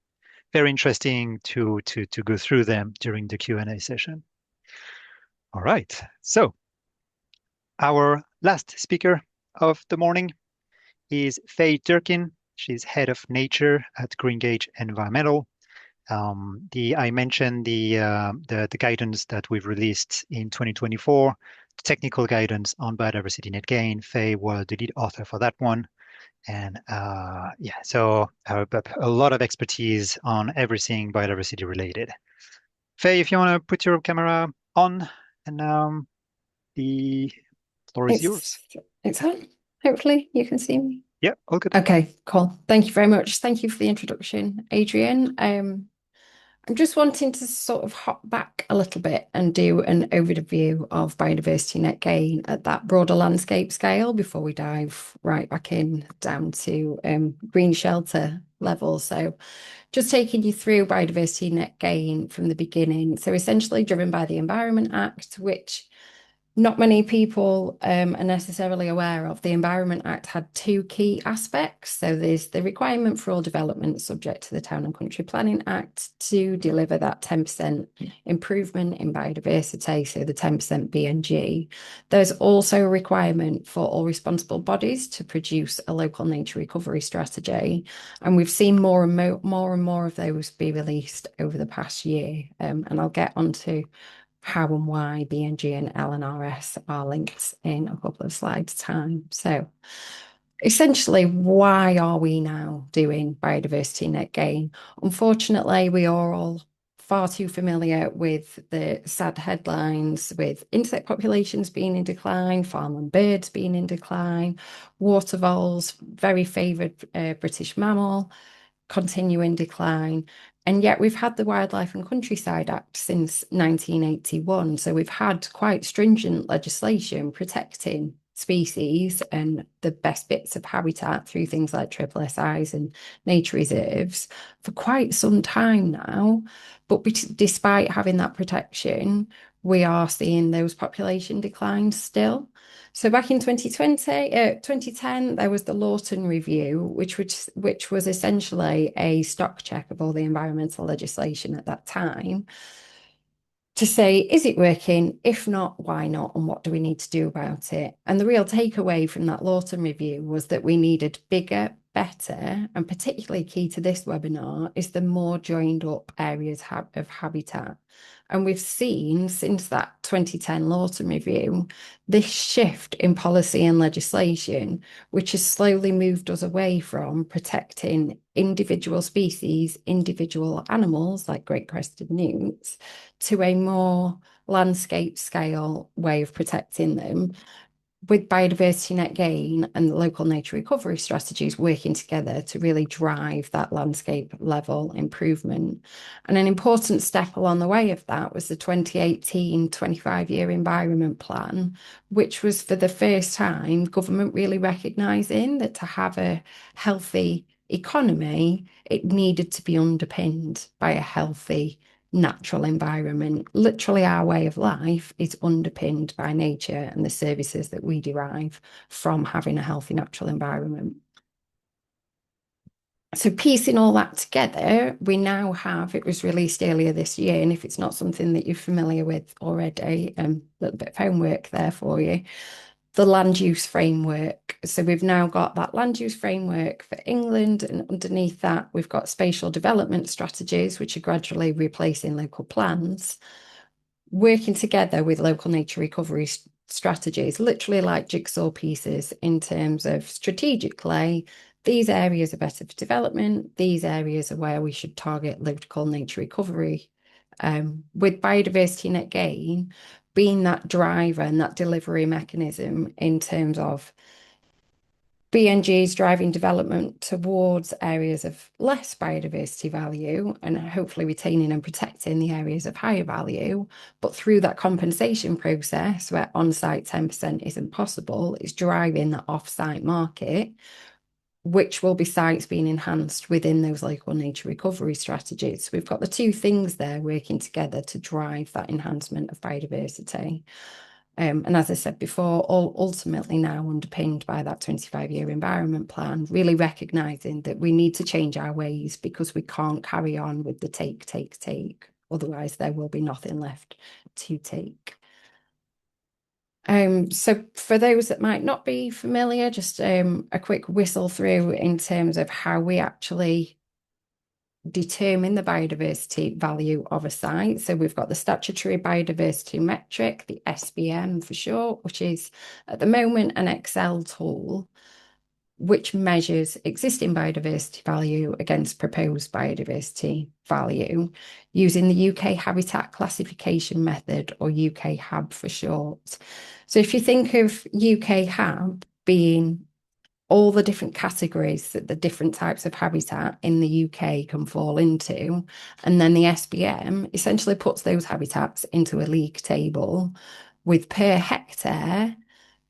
very interesting to go through them during the Q&A session. All right. So our last speaker of the morning is Faye Durkin. She's head of nature at Greengage Environmental. I mentioned the guidance that we've released in 2024, the technical guidance on biodiversity net gain. Faye was the lead author for that one. And so a lot of expertise on everything biodiversity related. Faye, if you want to put your camera on, and the floor is yours. It's on. Hopefully you can see me. Yeah, all good. Okay, cool. Thank you very much. Thank you for the introduction, Adrian. I'm just wanting to sort of hop back a little bit and do an overview of biodiversity net gain at that broader landscape scale before we dive right back in down to green shelter level. So just taking you through biodiversity net gain from the beginning. So essentially driven by the Environment Act, which not many people are necessarily aware of, the Environment Act had two key aspects. So there's the requirement for all development subject to the Town and Country Planning Act to deliver that 10% improvement in biodiversity, so the 10% BNG. There's also a requirement for all responsible bodies to produce a local nature recovery strategy. And we've seen more and more of those be released over the past year. And I'll get onto how and why BNG and LNRS are linked in a couple of slides' time. So essentially, why are we now doing biodiversity net gain? Unfortunately, we are all far too familiar with the sad headlines with insect populations being in decline, farmland birds being in decline, water voles, very favoured British mammal, continue in decline. And yet we've had the Wildlife and Countryside Act since 1981. So we've had quite stringent legislation protecting species and the best bits of habitat through things like triple SIs and nature reserves for quite some time now. But despite having that protection, we are seeing those population declines still. So back in 2010, there was the Lawton Review, which was essentially a stock check of all the environmental legislation at that time to say, is it working? If not, why not? And what do we need to do about it? And the real takeaway from that Lawton Review was that we needed bigger, better, and particularly key to this webinar is the more joined up areas of habitat. And we've seen since that 2010 Lawton Review, this shift in policy and legislation, which has slowly moved us away from protecting individual species, individual animals like great crested newts, to a more landscape scale way of protecting them, with biodiversity net gain and the local nature recovery strategies working together to really drive that landscape level improvement. And an important step along the way of that was the 2018 25-year environment plan, which was for the first time government really recognising that to have a healthy economy, it needed to be underpinned by a healthy natural environment. Literally, our way of life is underpinned by nature and the services that we derive from having a healthy natural environment. So piecing all that together, we now have, it was released earlier this year, and if it's not something that you're familiar with already, a little bit of homework there for you, the land use framework. So we've now got that land use framework for England, and underneath that, we've got spatial development strategies, which are gradually replacing local plans, working together with local nature recovery strategies, literally like jigsaw pieces in terms of strategically, these areas are better for development, these areas are where we should target local nature recovery. With biodiversity net gain being that driver and that delivery mechanism in terms of BNGs driving development towards areas of less biodiversity value and hopefully retaining and protecting the areas of higher value. But through that compensation process where on-site 10% isn't possible, it's driving that off-site market, which will be sites being enhanced within those local nature recovery strategies. So we've got the two things there working together to drive that enhancement of biodiversity. And as I said before, all ultimately now underpinned by that 25-year environment plan, really recognising that we need to change our ways because we can't carry on with the take. Otherwise, there will be nothing left to take. So for those that might not be familiar, just a quick whistle through in terms of how we actually determine the biodiversity value of a site. So we've got the statutory biodiversity metric, the SBM for short, which is at the moment an Excel tool which measures existing biodiversity value against proposed biodiversity value using the UK Habitat Classification Method, or UK HAB for short. So if you think of UK HAB being all the different categories that the different types of habitat in the UK can fall into, and then the SBM essentially puts those habitats into a league table with per hectare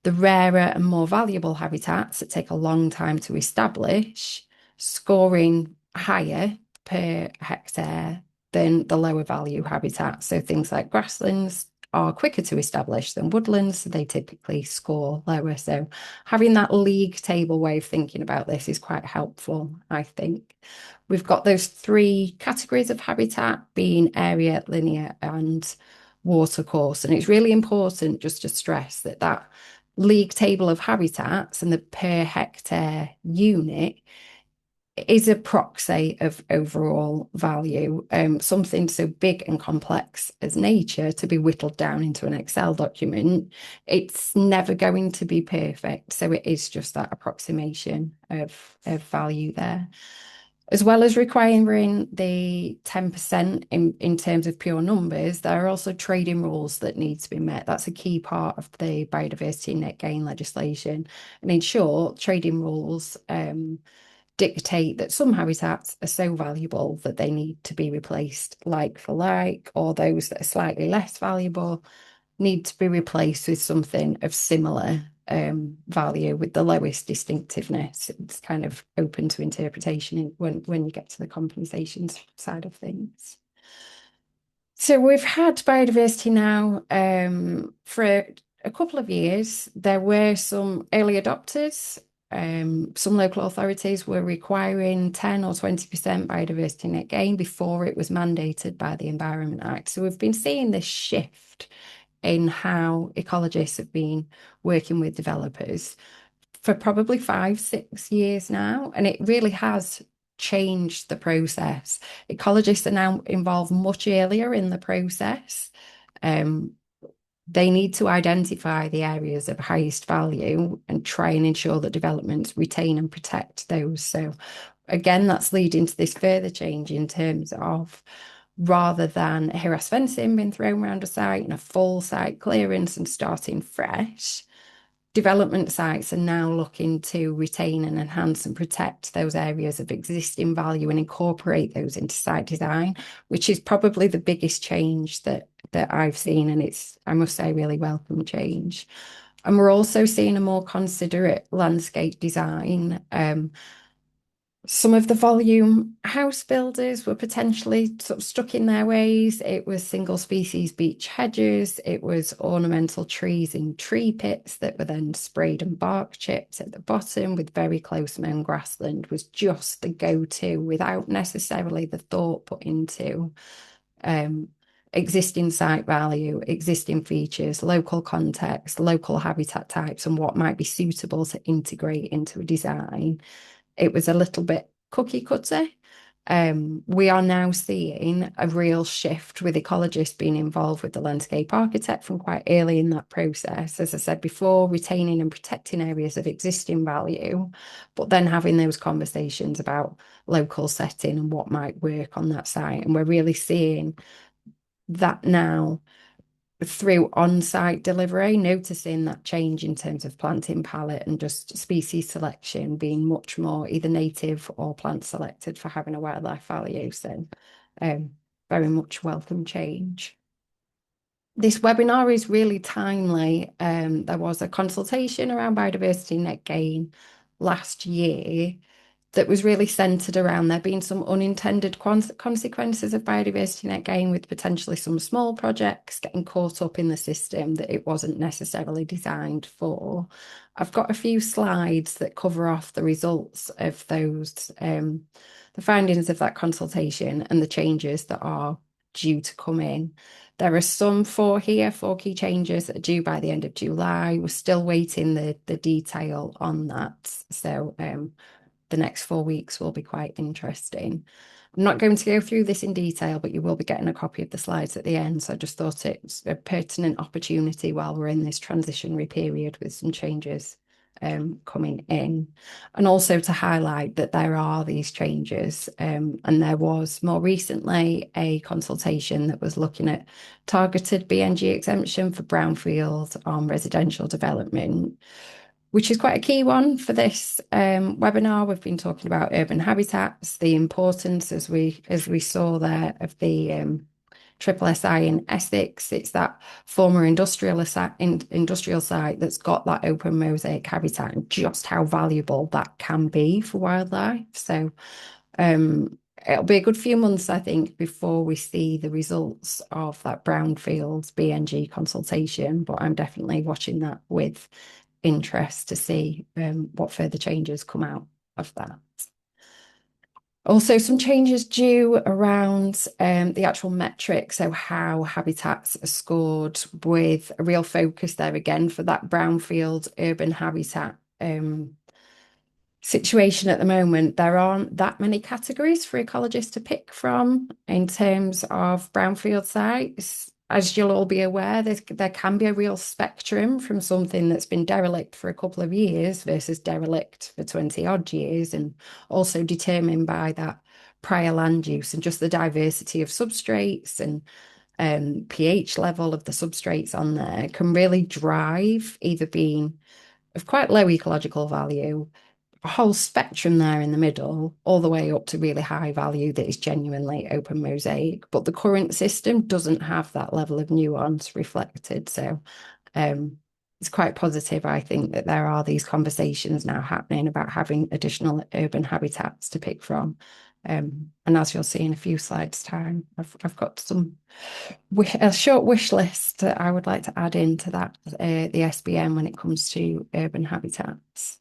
the rarer and more valuable habitats that take a long time to establish, scoring higher per hectare than the lower value habitats. So things like grasslands, are quicker to establish than woodlands, so they typically score lower. So having that league table way of thinking about this is quite helpful, I think. We've got those 3 categories of habitat being area, linear, and watercourse. And it's really important just to stress that that league table of habitats and the per hectare unit is a proxy of overall value. Something so big and complex as nature to be whittled down into an Excel document, it's never going to be perfect. So it is just that approximation of value there. As well as requiring the 10% in terms of pure numbers, there are also trading rules that need to be met. That's a key part of the biodiversity net gain legislation. And in short, trading rules dictate that some habitats are so valuable that they need to be replaced like for like, or those that are slightly less valuable need to be replaced with something of similar value with the lowest distinctiveness. It's kind of open to interpretation when you get to the compensation side of things. So we've had biodiversity now for a couple of years. There were some early adopters. Some local authorities were requiring 10 or 20% biodiversity net gain before it was mandated by the Environment Act. So we've been seeing this shift in how ecologists have been working with developers for probably 5-6 years now, and it really has changed the process. Ecologists are now involved much earlier in the process. They need to identify the areas of highest value and try and ensure that developments retain and protect those. So again, that's leading to this further change in terms of, rather than harass fencing being thrown around a site and a full site clearance and starting fresh, development sites are now looking to retain and enhance and protect those areas of existing value and incorporate those into site design, which is probably the biggest change that I've seen. And it's, I must say, really welcome change. And we're also seeing a more considerate landscape design. Some of the volume house builders were potentially sort of stuck in their ways. It was single species beech hedges. It was ornamental trees in tree pits that were then sprayed and bark chipped at the bottom, with very close mown grassland was just the go-to without necessarily the thought put into existing site value, existing features, local context, local habitat types, and what might be suitable to integrate into a design. It was a little bit cookie cutter. We are now seeing a real shift with ecologists being involved with the landscape architect from quite early in that process. As I said before, retaining and protecting areas of existing value, but then having those conversations about local setting and what might work on that site. And we're really seeing that now through on-site delivery, noticing that change in terms of planting palette and just species selection being much more either native or plant selected for having a wildlife value. So very much welcome change. This webinar is really timely. There was a consultation around biodiversity net gain last year that was really centred around there being some unintended consequences of biodiversity net gain, with potentially some small projects getting caught up in the system that it wasn't necessarily designed for. I've got a few slides that cover off the results of those, the findings of that consultation and the changes that are due to come in. There are some 4 key changes that are due by the end of July. We're still waiting the detail on that. So the next 4 weeks will be quite interesting. I'm not going to go through this in detail, but you will be getting a copy of the slides at the end. So I just thought it's a pertinent opportunity while we're in this transitionary period with some changes coming in. And also to highlight that there are these changes. And there was more recently a consultation that was looking at targeted BNG exemption for brownfield on residential development, which is quite a key one for this webinar. We've been talking about urban habitats, the importance, as we saw there, of the triple SI in Essex. It's that former industrial site that's got that open mosaic habitat, and just how valuable that can be for wildlife. So it'll be a good few months, I think, before we see the results of that brownfields BNG consultation, but I'm definitely watching that with interest to see what further changes come out of that. Also, some changes due around the actual metrics, so how habitats are scored, with a real focus there again for that brownfield urban habitat situation at the moment. There aren't that many categories for ecologists to pick from in terms of brownfield sites. As you'll all be aware, there can be a real spectrum from something that's been derelict for a couple of years versus derelict for 20 odd years, and also determined by that prior land use and just the diversity of substrates and pH level of the substrates on there can really drive either being of quite low ecological value, a whole spectrum there in the middle, all the way up to really high value that is genuinely open mosaic. But the current system doesn't have that level of nuance reflected. So it's quite positive, I think, that there are these conversations now happening about having additional urban habitats to pick from. And as you'll see in a few slides' time, I've got a short wish list that I would like to add into that the SBM when it comes to urban habitats.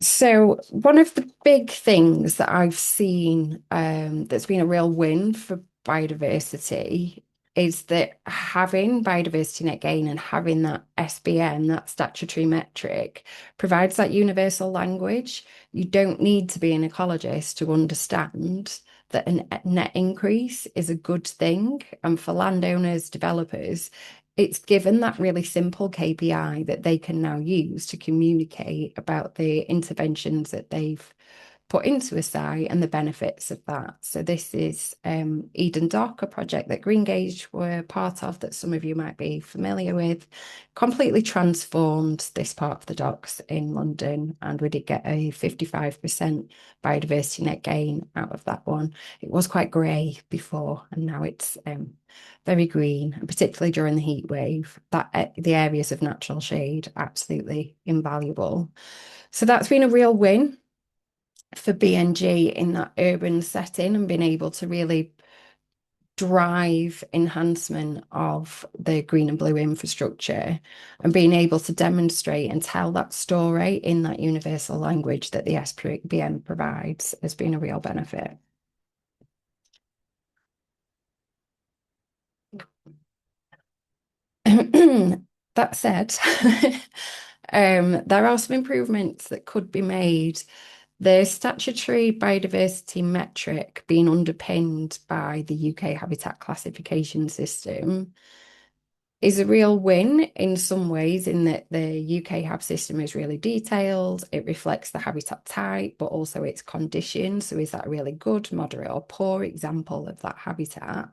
So one of the big things that I've seen that's been a real win for biodiversity is that having biodiversity net gain and having that SBN, that statutory metric, provides that universal language. You don't need to be an ecologist to understand that a net increase is a good thing. And for landowners, developers, it's given that really simple KPI that they can now use to communicate about the interventions that they've put into a site and the benefits of that. So this is Eden Dock, a project that Greengage were part of that some of you might be familiar with, completely transformed this part of the docks in London, and we did get a 55% biodiversity net gain out of that one. It was quite grey before, and now it's very green, and particularly during the heat wave, that the areas of natural shade, absolutely invaluable. So that's been a real win for BNG in that urban setting, and being able to really drive enhancement of the green and blue infrastructure, and being able to demonstrate and tell that story in that universal language that the SBM provides has been a real benefit. That said, there are some improvements that could be made. The statutory biodiversity metric being underpinned by the UK Habitat Classification System is a real win in some ways, in that the UK HAB system is really detailed. It reflects the habitat type, but also its condition. So is that a really good, moderate, or poor example of that habitat?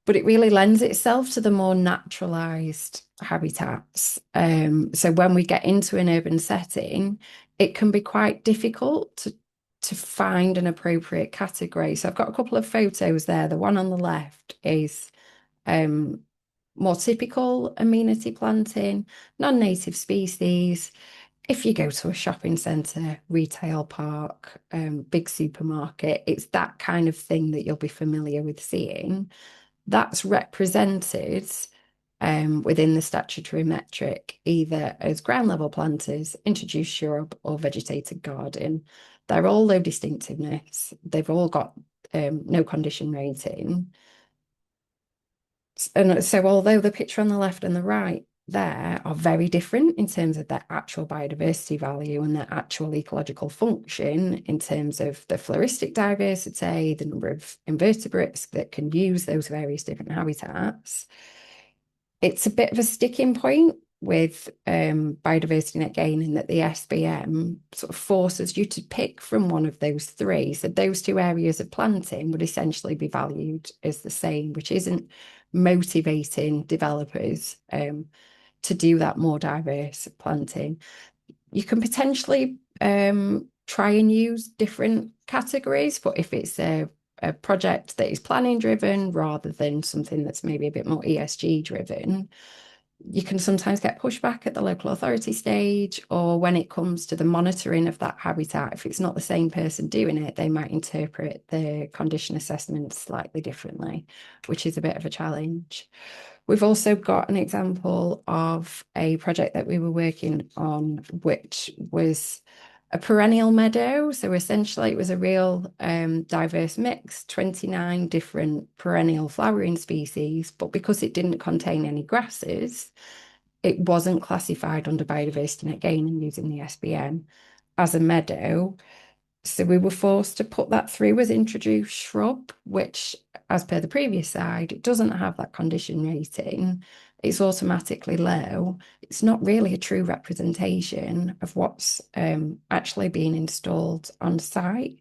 But it really lends itself to the more naturalized habitats. So when we get into an urban setting, it can be quite difficult to find an appropriate category. So I've got a couple of photos there. The one on the left is more typical amenity planting, non-native species. If you go to a shopping centre, retail park, big supermarket, it's that kind of thing that you'll be familiar with seeing. That's represented within the statutory metric, either as ground level planters, introduced shrub, or vegetated garden. They're all low distinctiveness. They've all got no condition rating. And so although the picture on the left and the right there are very different in terms of their actual biodiversity value and their actual ecological function, in terms of the floristic diversity, the number of invertebrates that can use those various different habitats, it's a bit of a sticking point with biodiversity net gain, in that the SBM sort of forces you to pick from one of those three. So those two areas of planting would essentially be valued as the same, which isn't motivating developers to do that more diverse planting. You can potentially try and use different categories, but if it's a project that is planning driven rather than something that's maybe a bit more ESG driven, You can sometimes get pushback at the local authority stage, or when it comes to the monitoring of that habitat, if it's not the same person doing it, they might interpret the condition assessment slightly differently, which is a bit of a challenge. We've also got an example of a project that we were working on, which was a perennial meadow. So essentially it was a real diverse mix, 29 different perennial flowering species, but because it didn't contain any grasses, it wasn't classified under biodiversity net gain and using the SBN as a meadow. So we were forced to put that through as introduced shrub, which, as per the previous slide, it doesn't have that condition rating. It's automatically low. It's not really a true representation of what's actually being installed on site.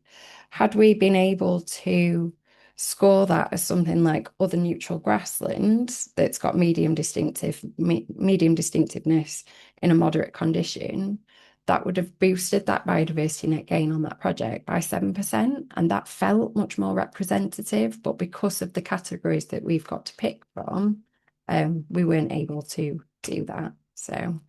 Had we been able to score that as something like other neutral grasslands that's got medium distinctiveness in a moderate condition, that would have boosted that biodiversity net gain on that project by 7%. And that felt much more representative. But because of the categories that we've got to pick from, we weren't able to do that. So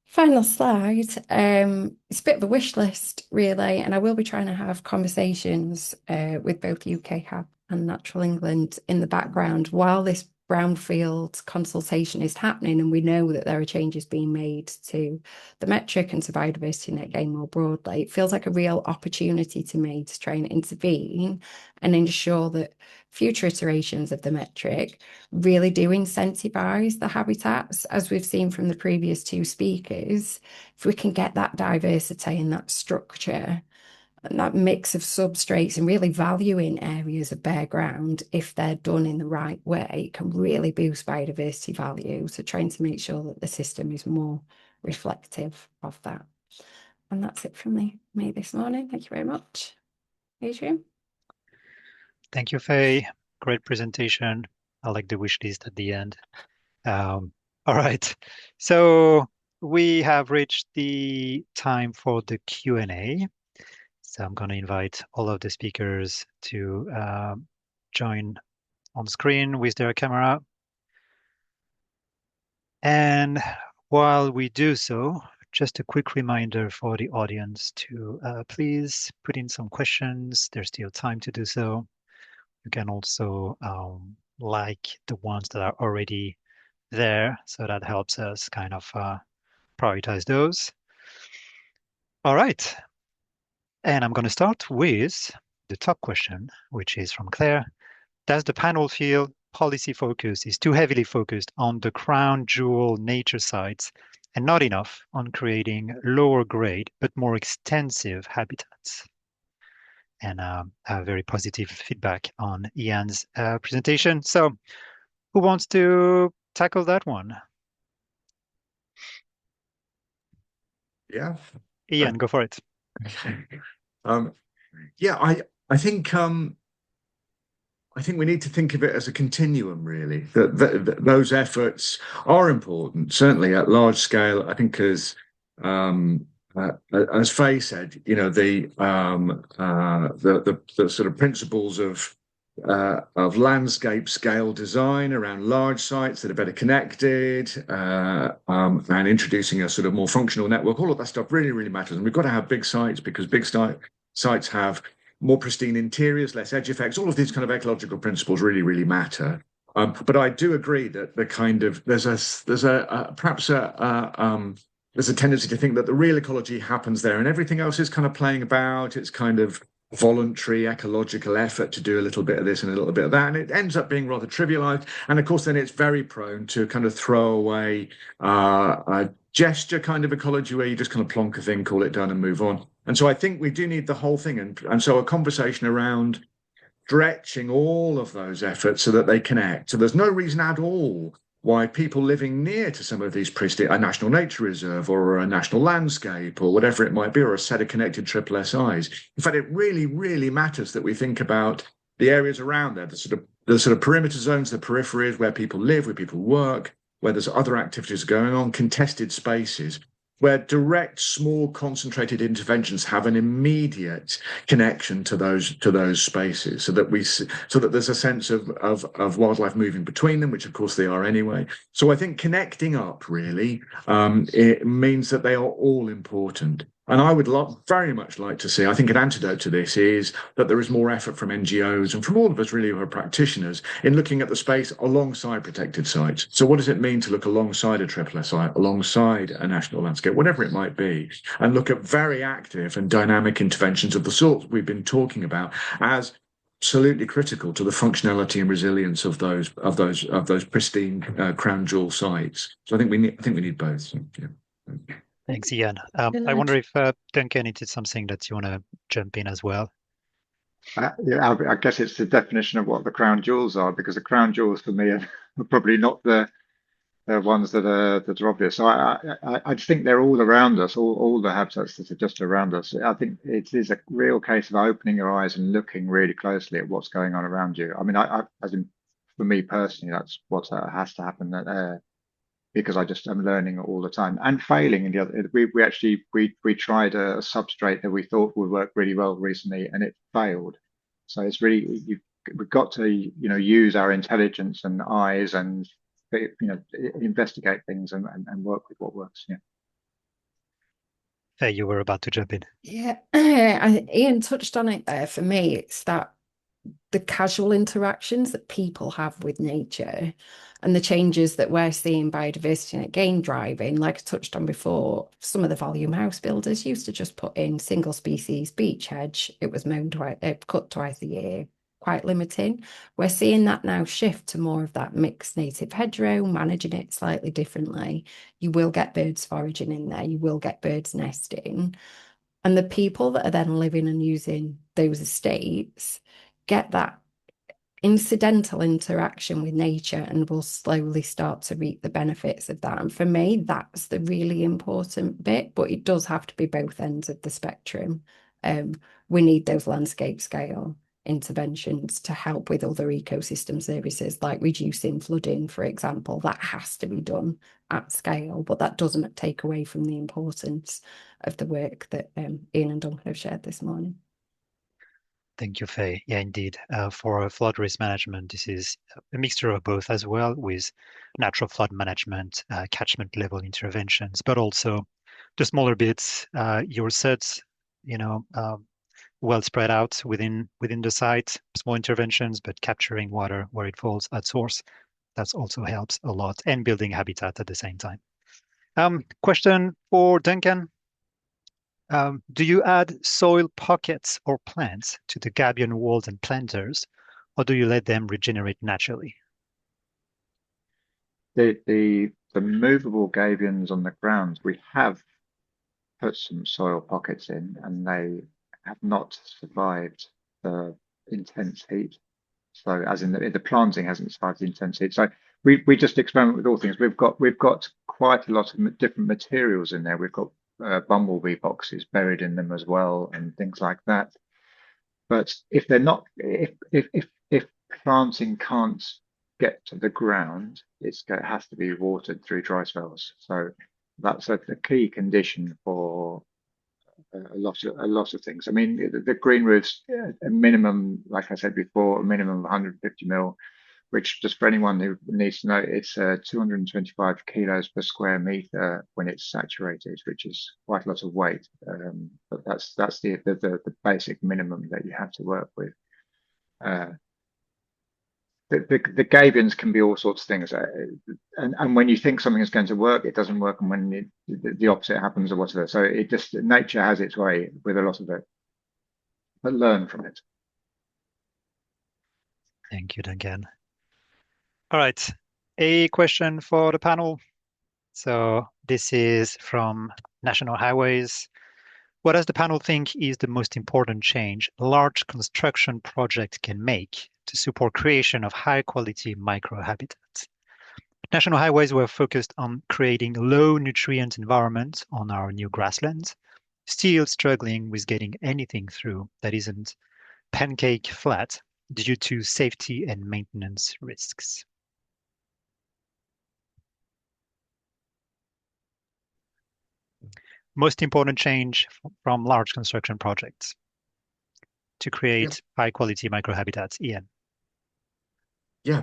final slide. It's a bit of a wish list, really. And I will be trying to have conversations with both UK Hab and Natural England in the background while this brownfield consultation is happening, and we know that there are changes being made to the metric and to biodiversity net gain more broadly. It feels like a real opportunity to me to try and intervene and ensure that future iterations of the metric really do incentivize the habitats, as we've seen from the previous two speakers. If we can get that diversity and that structure and that mix of substrates and really valuing areas of bare ground, if they're done in the right way, can really boost biodiversity value. So trying to make sure that the system is more reflective of that. And that's it from me this morning. Thank you very much. Adrian. Thank you, Faye. Great presentation. I like the wish list at the end. All right. So we have reached the time for the Q&A. So I'm going to invite all of the speakers to join on screen with their camera. And while we do so, just a quick reminder for the audience to please put in some questions. There's still time to do so. You can also like the ones that are already there, so that helps us kind of prioritize those. All right. And I'm going to start with the top question, which is from Claire. Does the panel feel policy focus is too heavily focused on the crown jewel nature sites and not enough on creating lower grade but more extensive habitats? And very positive feedback on Ian's presentation. So who wants to tackle that one? Yeah. Ian, go for it. Yeah, I think we need to think of it as a continuum, really. That those efforts are important, certainly at large scale. I think, as Faye said, you know, the sort of principles of landscape scale design around large sites that are better connected, and introducing a sort of more functional network. All of that stuff really, really matters, and we've got to have big sites because big sites have more pristine interiors, less edge effects. All of these kind of ecological principles really, really matter. But I do agree that the kind of there's a tendency to think that the real ecology happens there, and everything else is kind of playing about. It's kind of voluntary ecological effort to do a little bit of this and a little bit of that, and it ends up being rather trivialized. And of course, then it's very prone to kind of throw away a gesture kind of ecology where you just kind of plonk a thing, call it done, and move on. And so I think we do need the whole thing, and so a conversation around stretching all of those efforts so that they connect. So there's no reason at all why people living near to some of these pristine, a national nature reserve or a national landscape or whatever it might be, or a set of connected triple SIs. In fact, it really, really matters that we think about the areas around there, the sort of perimeter zones, the peripheries where people live, where people work, where there's other activities going on, contested spaces. where direct, small, concentrated interventions have an immediate connection to those spaces, so that there's a sense of wildlife moving between them, which of course they are anyway. So I think connecting up really it means that they are all important. And I would very much like to see, I think an antidote to this is that there is more effort from NGOs and from all of us really who are practitioners in looking at the space alongside protected sites. So what does it mean to look alongside a triple SI, alongside a national landscape, whatever it might be, and look at very active and dynamic interventions of the sort we've been talking about as absolutely critical to the functionality and resilience of those pristine crown jewel sites. So I think we need both. Yeah. Thanks, Ian. I wonder if Duncan, it is something that you want to jump in as well. Yeah, I guess it's the definition of what the crown jewels are, because the crown jewels for me are probably not the ones that are obvious. So I think they're all around us, all the habitats that are just around us. I think it is a real case of opening your eyes and looking really closely at what's going on around you. I mean, for me personally, that's what has to happen. Because I just am learning all the time and failing. And the other, we tried a substrate that we thought would work really well recently, and it failed. So it's really we've got to use our intelligence and eyes and investigate things and work with what works. Yeah. Hey, you were about to jump in. Yeah, Ian touched on it there. For me, it's that the casual interactions that people have with nature and the changes that we're seeing biodiversity net gain driving, like I touched on before, some of the volume house builders used to just put in single species beech hedge. It was cut twice a year, quite limiting. We're seeing that now shift to more of that mixed native hedgerow, managing it slightly differently. You will get birds foraging in there, you will get birds nesting. And the people that are then living and using those estates get that incidental interaction with nature and will slowly start to reap the benefits of that. And for me, that's the really important bit, but it does have to be both ends of the spectrum. We need those landscape scale interventions to help with other ecosystem services, like reducing flooding, for example. That has to be done at scale, but that doesn't take away from the importance of the work that Ian and Duncan have shared this morning. Thank you, Faye. Yeah, indeed. For flood risk management, this is a mixture of both as well, with natural flood management, catchment level interventions, but also the smaller bits, your sets, well spread out within the site, small interventions, but capturing water where it falls at source. That also helps a lot, and building habitat at the same time. Question for Duncan. Do you add soil pockets or plants to the gabion walls and planters, or do you let them regenerate naturally? The movable gabions on the ground, we have put some soil pockets in, and they have not survived the intense heat. So, as in the planting hasn't survived the intense heat. So we just experiment with all things. We've got quite a lot of different materials in there. We've got bumblebee boxes buried in them as well, and things like that. But if they're not, if planting can't get to the ground, it has to be watered through dry spells. So that's a key condition for a lot of things. I mean, the green roofs, a minimum, like I said before, a minimum of 150 mil, which, just for anyone who needs to know, it's 225 kilos per square meter when it's saturated, which is quite a lot of weight. But that's the basic minimum that you have to work with. The gabions can be all sorts of things, and when you think something is going to work, it doesn't work, and when the opposite happens or whatever. So nature has its way with a lot of it, but learn from it. Thank you, Duncan. All right, a question for the panel. So this is from National Highways. What does the panel think is the most important change a large construction project can make to support creation of high-quality microhabitats? National Highways were focused on creating low-nutrient environments on our new grasslands, still struggling with getting anything through that isn't pancake flat due to safety and maintenance risks. most important change from large construction projects to create high quality microhabitats, Ian? Yeah,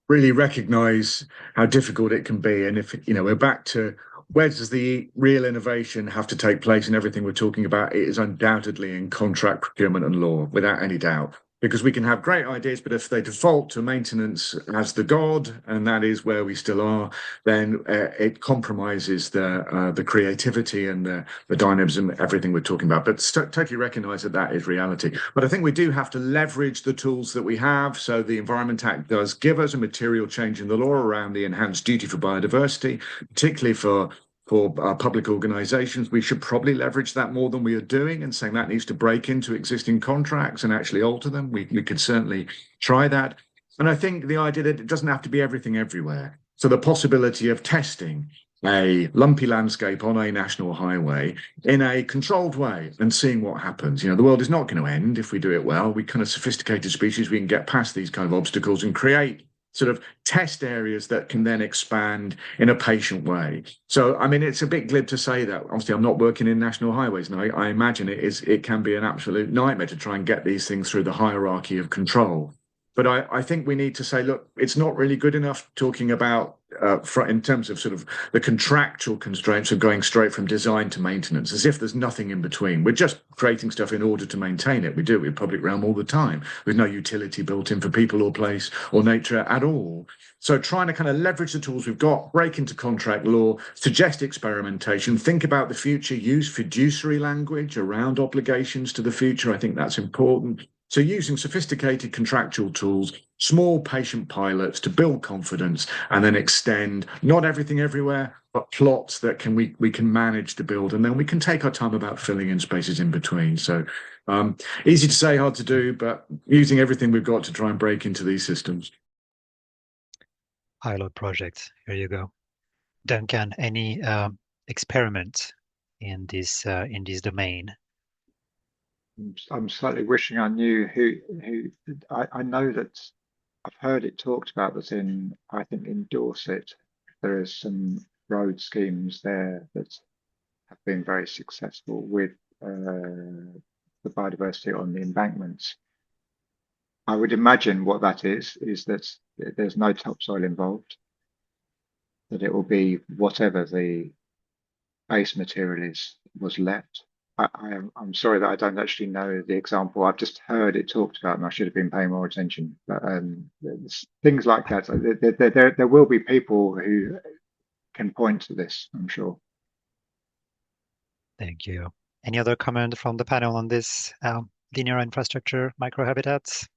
really recognize how difficult it can be. And if, we're back to where does the real innovation have to take place in everything we're talking about, it is undoubtedly in contract procurement and law, without any doubt. Because we can have great ideas, but if they default to maintenance as the god, and that is where we still are, then it compromises the creativity and the dynamism, everything we're talking about. But totally recognise that is reality. But I think we do have to leverage the tools that we have. So the Environment Act does give us a material change in the law around the enhanced duty for biodiversity, particularly for public organizations. We should probably leverage that more than we are doing, and saying that needs to break into existing contracts and actually alter them. We could certainly try that. And I think the idea that it doesn't have to be everything everywhere. So the possibility of testing a lumpy landscape on a national highway in a controlled way and seeing what happens. The world is not going to end if we do it well. We kind of sophisticated species, we can get past these kind of obstacles and create sort of test areas that can then expand in a patient way. So, I mean, it's a bit glib to say that. Obviously, I'm not working in national highways, and I imagine it can be an absolute nightmare to try and get these things through the hierarchy of control. But I think we need to say, look, it's not really good enough talking about in terms of sort of the contractual constraints of going straight from design to maintenance, as if there's nothing in between. We're just creating stuff in order to maintain it. We do it with public realm all the time, with no utility built in for people or place or nature at all. So trying to kind of leverage the tools we've got, break into contract law, suggest experimentation, think about the future, use fiduciary language around obligations to the future. I think that's important. So using sophisticated contractual tools, small patient pilots to build confidence, and then extend not everything everywhere, but plots that we can manage to build, and then we can take our time about filling in spaces in between. So easy to say, hard to do, but using everything we've got to try and break into these systems. Pilot project. Here you go. Duncan, any experiment in this domain? I'm slightly wishing I knew who. I know that I've heard it talked about that I think in Dorset, there is some road schemes there that have been very successful with the biodiversity on the embankments. I would imagine what that is that there's no topsoil involved, that it will be whatever the base material was left. I'm sorry that I don't actually know the example. I've just heard it talked about, and I should have been paying more attention. But things like that, there will be people who can point to this, I'm sure. Thank you. Any other comment from the panel on this linear infrastructure microhabitats?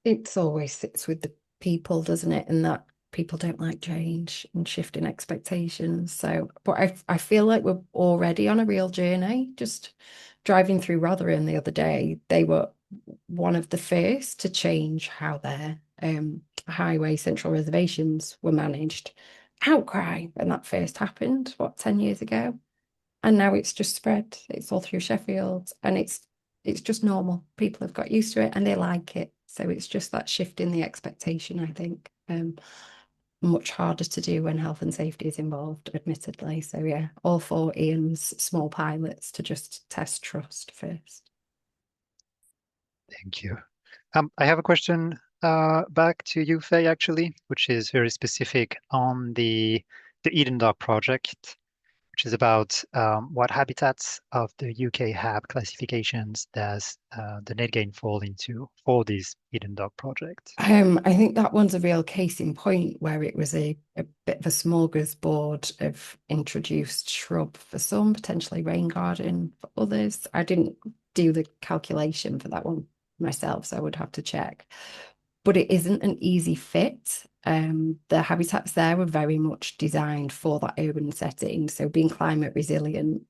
It's always sits with the people, doesn't it? And that people don't like change and shifting expectations. So, but I feel like we're already on a real journey. Just driving through Rotherham the other day, they were one of the first to change how their highway central reservations were managed. Outcry when that first happened, 10 years ago? And now it's just spread. It's all through Sheffield, and it's just normal. People have got used to it and they like it. So it's just that shift in the expectation, I think. Much harder to do when health and safety is involved, admittedly. So yeah, all for Ian's small pilots to just test trust first. Thank you. I have a question back to you, Faye, actually, which is very specific on the Eden Dock project, which is about what habitats of the UK HAB classifications does the net gain fall into for this Eden Dock project? I think that one's a real case in point where it was a bit of a smorgasbord of introduced shrub for some, potentially rain garden for others. I didn't do the calculation for that one myself, so I would have to check. But it isn't an easy fit. The habitats there were very much designed for that urban setting. So being climate resilient,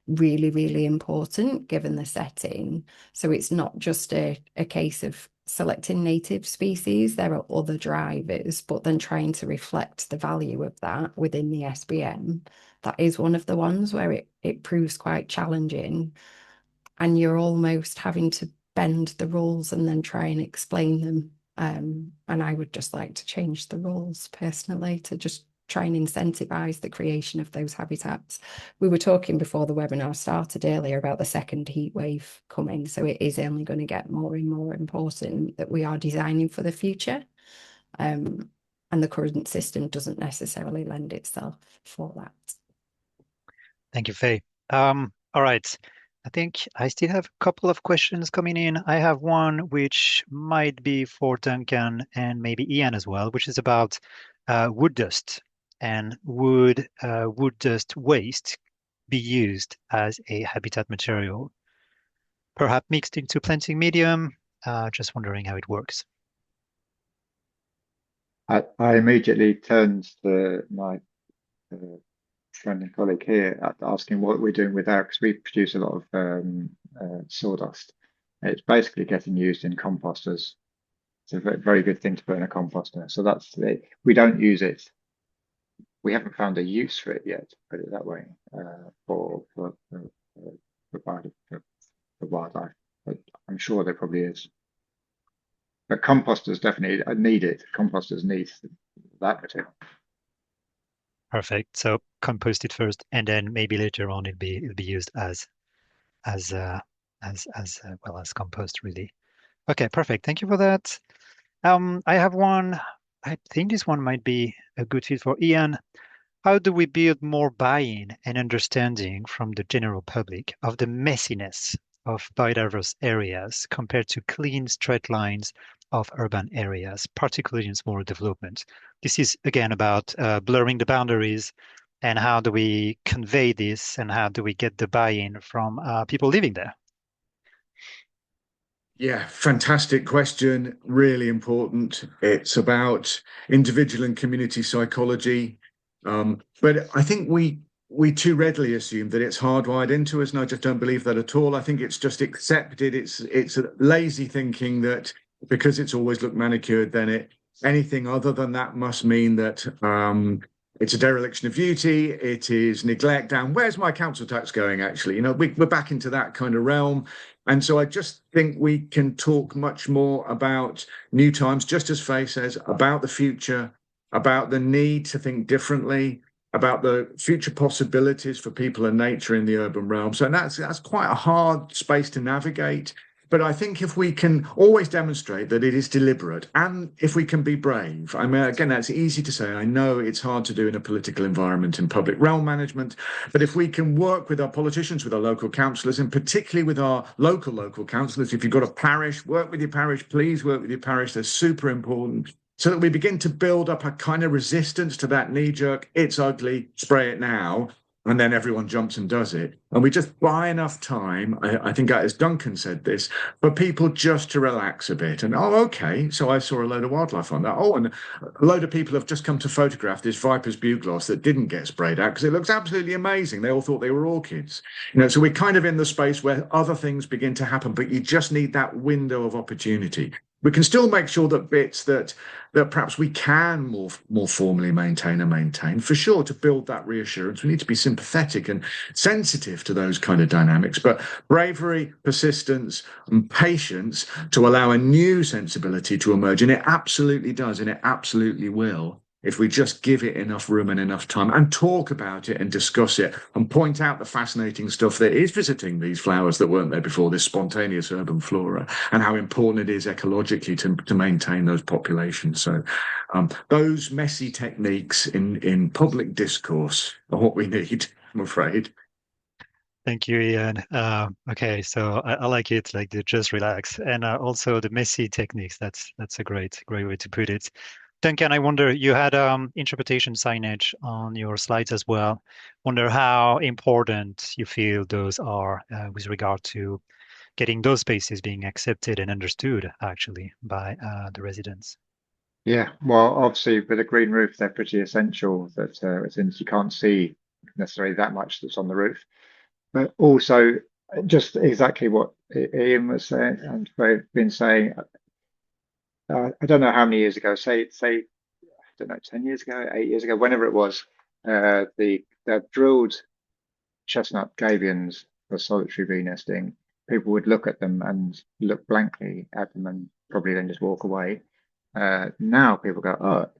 really, really important given the setting. So it's not just a case of selecting native species. There are other drivers, but then trying to reflect the value of that within the SBM. That is one of the ones where it proves quite challenging. And you're almost having to bend the rules and then try and explain them. And I would just like to change the rules personally to just try and incentivize the creation of those habitats. We were talking before the webinar started earlier about the second heat wave coming, so it is only going to get more and more important that we are designing for the future. And the current system doesn't necessarily lend itself for that. Thank you, Faye. All right. I think I still have a couple of questions coming in. I have one which might be for Duncan and maybe Ian as well, which is about wood dust, and would dust waste be used as a habitat material, perhaps mixed into planting medium? Just wondering how it works. I immediately turned to my friend and colleague here asking what we're doing with that, because we produce a lot of sawdust. It's basically getting used in composters. It's a very good thing to put in a composter. So we don't use it. We haven't found a use for it yet, put it that way, for wildlife. But I'm sure there probably is. But composters definitely need it. Composters need that material. Perfect. So compost it first, and then maybe later on it'll be used as well as compost, really. Okay, perfect. Thank you for that. I have one. I think this one might be a good fit for Ian. How do we build more buy-in and understanding from the general public of the messiness of biodiverse areas compared to clean straight lines of urban areas, particularly in smaller development? This is again about blurring the boundaries, and how do we convey this, and how do we get the buy-in from people living there? Yeah, fantastic question. Really important. It's about individual and community psychology. But I think we too readily assume that it's hardwired into us, and I just don't believe that at all. I think it's just accepted. It's a lazy thinking that because it's always looked manicured, then anything other than that must mean that it's a dereliction of duty. It is neglect. And where's my council tax going? Actually, we're back into that kind of realm. And so I just think we can talk much more about new times, just as Faye says, about the future, about the need to think differently, about the future possibilities for people and nature in the urban realm. So that's quite a hard space to navigate. But I think if we can always demonstrate that it is deliberate, and if we can be brave, I mean, again, that's easy to say. I know it's hard to do in a political environment in public realm management, but if we can work with our politicians, with our local councillors, and particularly with our local councillors, if you've got a parish, work with your parish, please work with your parish. They're super important, so that we begin to build up a kind of resistance to that knee-jerk, it's ugly, spray it now, and then everyone jumps and does it. And we just buy enough time, I think as Duncan said this, for people just to relax a bit. And, oh, okay, so I saw a load of wildlife on that. Oh, and a load of people have just come to photograph this Viper's bugloss that didn't get sprayed out because it looks absolutely amazing. They all thought they were orchids. So we're kind of in the space where other things begin to happen, but you just need that window of opportunity. We can still make sure that bits that perhaps we can more formally maintain for sure, to build that reassurance. We need to be sympathetic and sensitive to those kind of dynamics, but bravery, persistence, and patience to allow a new sensibility to emerge. And it absolutely does, and it absolutely will, if we just give it enough room and enough time and talk about it and discuss it and point out the fascinating stuff that is visiting these flowers that weren't there before, this spontaneous urban flora, and how important it is ecologically to maintain those populations. So those messy techniques in public discourse are what we need, I'm afraid. Thank you, Ian. Okay, so I like it, like the just relax, and also the messy techniques. That's a great way to put it. Duncan, I wonder, you had interpretation signage on your slides as well. Wonder how important you feel those are with regard to getting those spaces being accepted and understood actually by the residents. Yeah, well, obviously with a green roof, they're pretty essential. That since you can't see necessarily that much that's on the roof, but also just exactly what Ian was saying and I've been saying. I don't know how many years ago, say I don't know, 10 years ago, 8 years ago, whenever it was, the drilled chestnut gabions for solitary bee nesting. People would look at them and look blankly at them and probably then just walk away. Now people go, oh,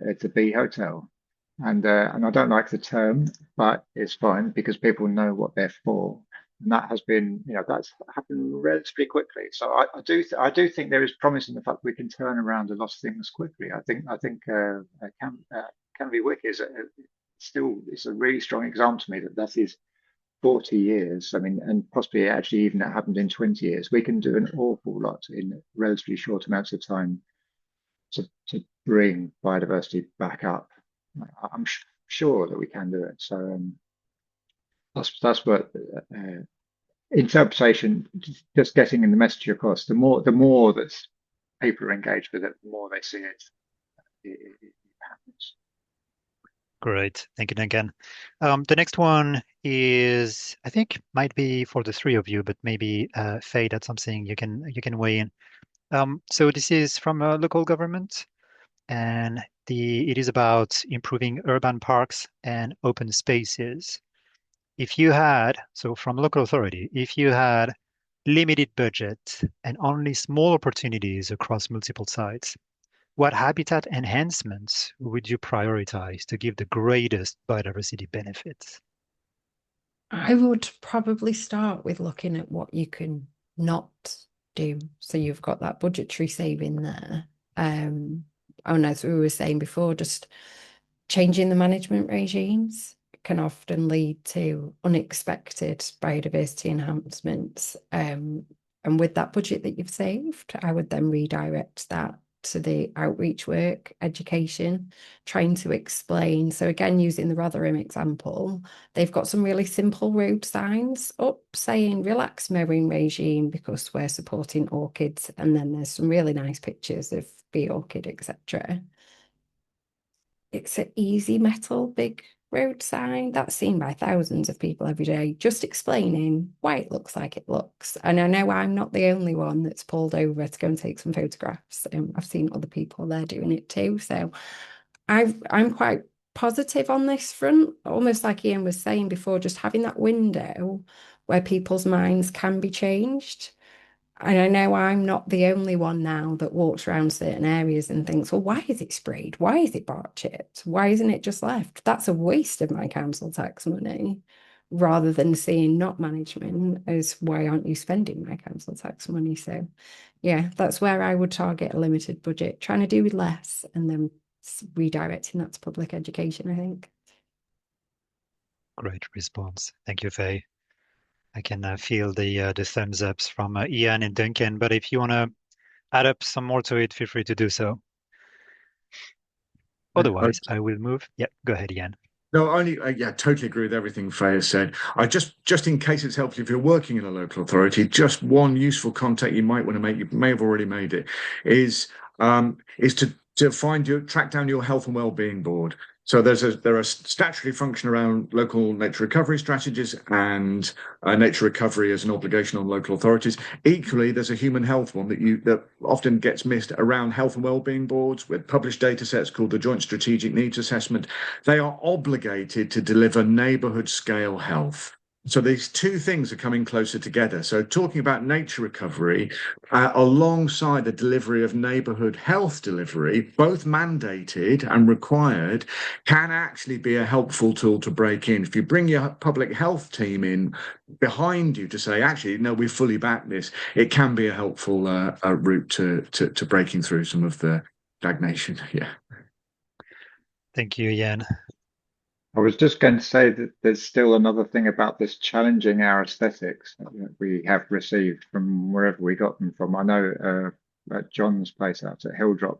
it's a bee hotel. And I don't like the term, but it's fine because people know what they're for. And that has been, that's happened relatively quickly. So I do think there is promise in the fact we can turn around a lot of things quickly. I think Canopy Wick is still it's a really strong example to me that is 40 years. I mean, and possibly actually even that happened in 20 years. We can do an awful lot in relatively short amounts of time to bring biodiversity back up. I'm sure that we can do it. So that's what interpretation, just getting in the message across. The more that people are engaged with it, the more they see it happens. Great. Thank you, Duncan. The next one is, I think, might be for the three of you, but maybe Faye, that's something you can weigh in. So this is from a local government, and it is about improving urban parks and open spaces. If you had, so from local authority, if you had limited budget and only small opportunities across multiple sites, what habitat enhancements would you prioritize to give the greatest biodiversity benefits? I would probably start with looking at what you can not do. So you've got that budgetary saving there. And as we were saying before, just changing the management regimes can often lead to unexpected biodiversity enhancements. And with that budget that you've saved, I would then redirect that to the outreach work, education, trying to explain. So again, using the Rotherham example, they've got some really simple road signs up saying relax mowing regime because we're supporting orchids. And then there's some really nice pictures of the orchid, etc. It's an easy metal big road sign that's seen by thousands of people every day, just explaining why it looks like it looks. And I know I'm not the only one that's pulled over to go and take some photographs. I've seen other people there doing it too. So I'm quite positive on this front, almost like Ian was saying before, just having that window where people's minds can be changed. And I know I'm not the only one now that walks around certain areas and thinks, well, why is it sprayed? Why is it bark chipped? Why isn't it just left? That's a waste of my council tax money, rather than seeing not management as why aren't you spending my council tax money? So yeah, that's where I would target a limited budget, trying to do with less and then redirecting that to public education, I think. Great response. Thank you, Faye. I can feel the thumbs ups from Ian and Duncan, but if you want to add up some more to it, feel free to do so. Otherwise, I will move. Yeah, go ahead, Ian. No, only yeah, totally agree with everything Faye has said. I just in case it's helpful if you're working in a local authority, just one useful contact you might want to make, you may have already made it, is to track down your health and wellbeing board. So there are statutory function around local nature recovery strategies and nature recovery as an obligation on local authorities. Equally, there's a human health one that often gets missed around health and wellbeing boards with published data sets called the Joint Strategic Needs Assessment. They are obligated to deliver neighbourhood scale health. So these two things are coming closer together. So talking about nature recovery alongside the delivery of neighbourhood health delivery, both mandated and required, can actually be a helpful tool to break in. If you bring your public health team in behind you to say, actually, no, we fully back this, it can be a helpful route to breaking through some of the stagnation. Yeah. Thank you, Ian. I was just going to say that there's still another thing about this challenging our aesthetics that we have received from wherever we got them from. I know at John's place out at Hilldrop,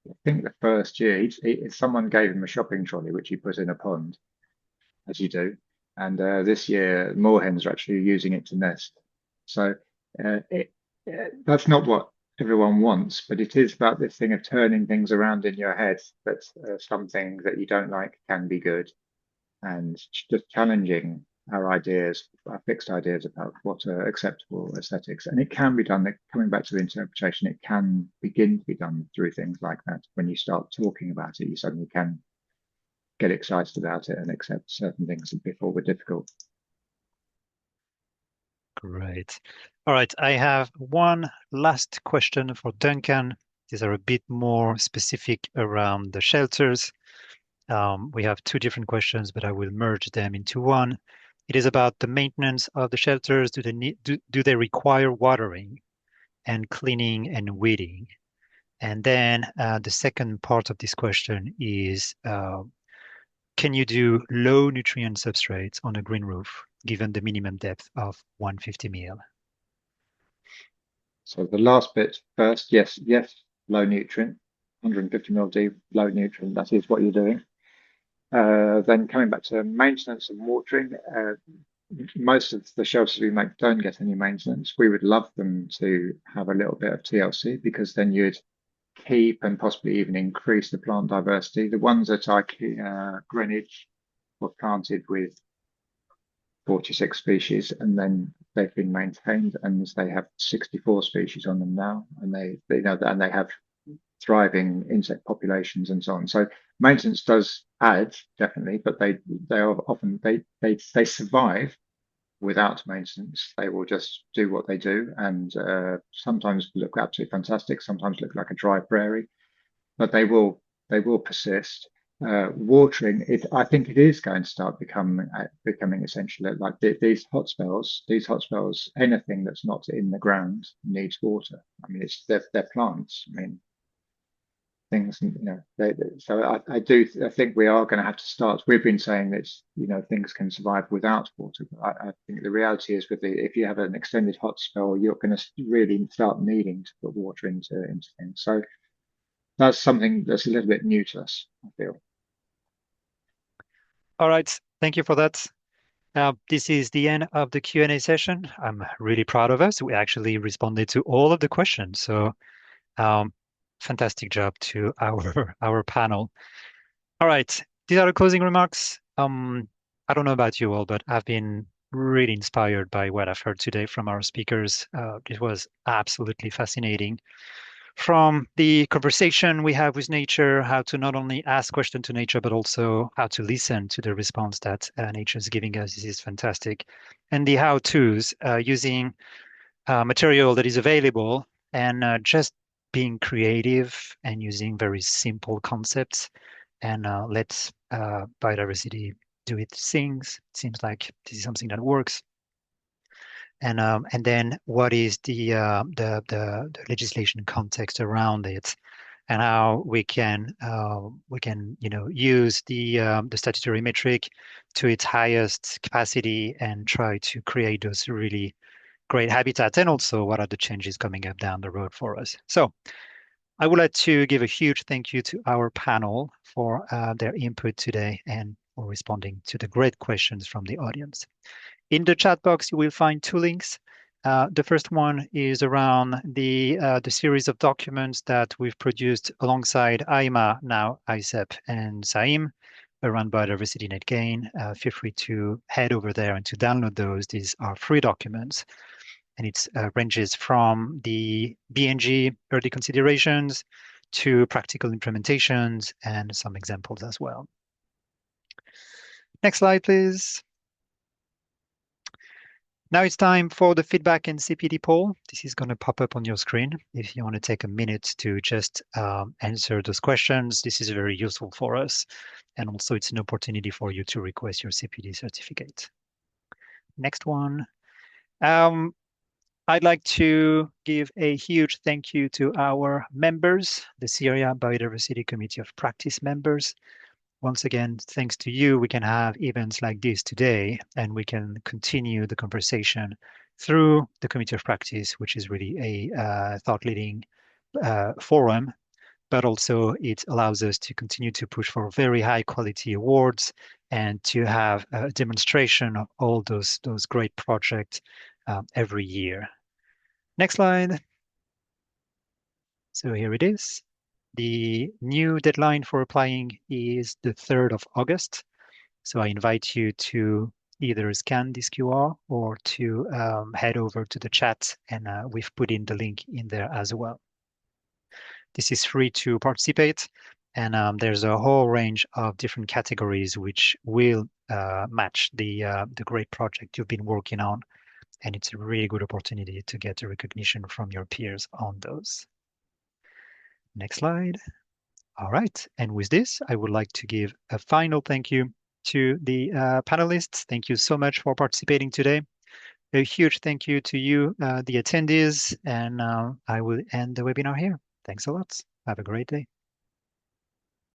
I think the first year, someone gave him a shopping trolley, which he put in a pond, as you do. And this year, moorhens are actually using it to nest. So that's not what everyone wants, but it is about this thing of turning things around in your head that something that you don't like can be good, and just challenging our ideas, our fixed ideas about what are acceptable aesthetics. And it can be done, coming back to the interpretation, it can begin to be done through things like that. When you start talking about it, you suddenly can get excited about it and accept certain things that before were difficult. Great. All right, I have one last question for Duncan. These are a bit more specific around the shelters. We have two different questions, but I will merge them into one. It is about the maintenance of the shelters. Do they require watering and cleaning and weeding? And then the second part of this question is, can you do low nutrient substrates on a green roof, given the minimum depth of 150 mil? So the last bit first, yes, low nutrient, 150 mil deep, low nutrient, that is what you're doing. Then coming back to maintenance and watering, most of the shelters we make don't get any maintenance. We would love them to have a little bit of TLC because then you'd keep and possibly even increase the plant diversity. The ones at Greenwich were planted with 46 species, and then they've been maintained, and they have 64 species on them now, and they know that, and they have thriving insect populations and so on. So maintenance does add definitely, but they are often they survive without maintenance. They will just do what they do, and sometimes look absolutely fantastic, sometimes look like a dry prairie, but they will persist. Watering it, I think it is going to start becoming essential. Like these hot spells, anything that's not in the ground needs water. I mean, they're plants. I mean, things, so I think we are going to have to start. We've been saying that things can survive without water, but I think the reality is if you have an extended hot spell, you're going to really start needing to put water into things. So that's something that's a little bit new to us, I feel. All right, thank you for that. This is the end of the Q&A session. I'm really proud of us. We actually responded to all of the questions. So fantastic job to our panel. All right, these are the closing remarks. I don't know about you all, but I've been really inspired by what I've heard today from our speakers. It was absolutely fascinating. From the conversation we have with nature, how to not only ask questions to nature, but also how to listen to the response that nature is giving us. This is fantastic. And the how-tos using material that is available and just being creative and using very simple concepts and let biodiversity do its things. It seems like this is something that works. And then what is the legislation context around it, and how we can use the statutory metric to its highest capacity and try to create those really great habitats, and also what are the changes coming up down the road for us. So I would like to give a huge thank you to our panel for their input today and for responding to the great questions from the audience. In the chat box, you will find two links. The first one is around the series of documents that we've produced alongside IMA, now ICEP, and SAIM around biodiversity net gain. Feel free to head over there and to download those. These are free documents, and it ranges from the BNG early considerations to practical implementations and some examples as well. Next slide, please. Now it's time for the feedback and CPD poll. This is going to pop up on your screen. If you want to take a minute to just answer those questions, this is very useful for us. And also it's an opportunity for you to request your CPD certificate. Next one. I'd like to give a huge thank you to our members, the Syria Biodiversity Committee of Practice members. Once again, thanks to you, we can have events like this today, and we can continue the conversation through the Committee of Practice, which is really a thought-leading forum, but also it allows us to continue to push for very high-quality awards and to have a demonstration of all those great projects every year. Next slide. So here it is. The new deadline for applying is the 3rd of August. So I invite you to either scan this QR or to head over to the chat, and we've put in the link in there as well. This is free to participate, and there's a whole range of different categories which will match the great project you've been working on, and it's a really good opportunity to get a recognition from your peers on those. Next slide. All right. And with this, I would like to give a final thank you to the panelists. Thank you so much for participating today. A huge thank you to you, the attendees, and I will end the webinar here. Thanks a lot. Have a great day.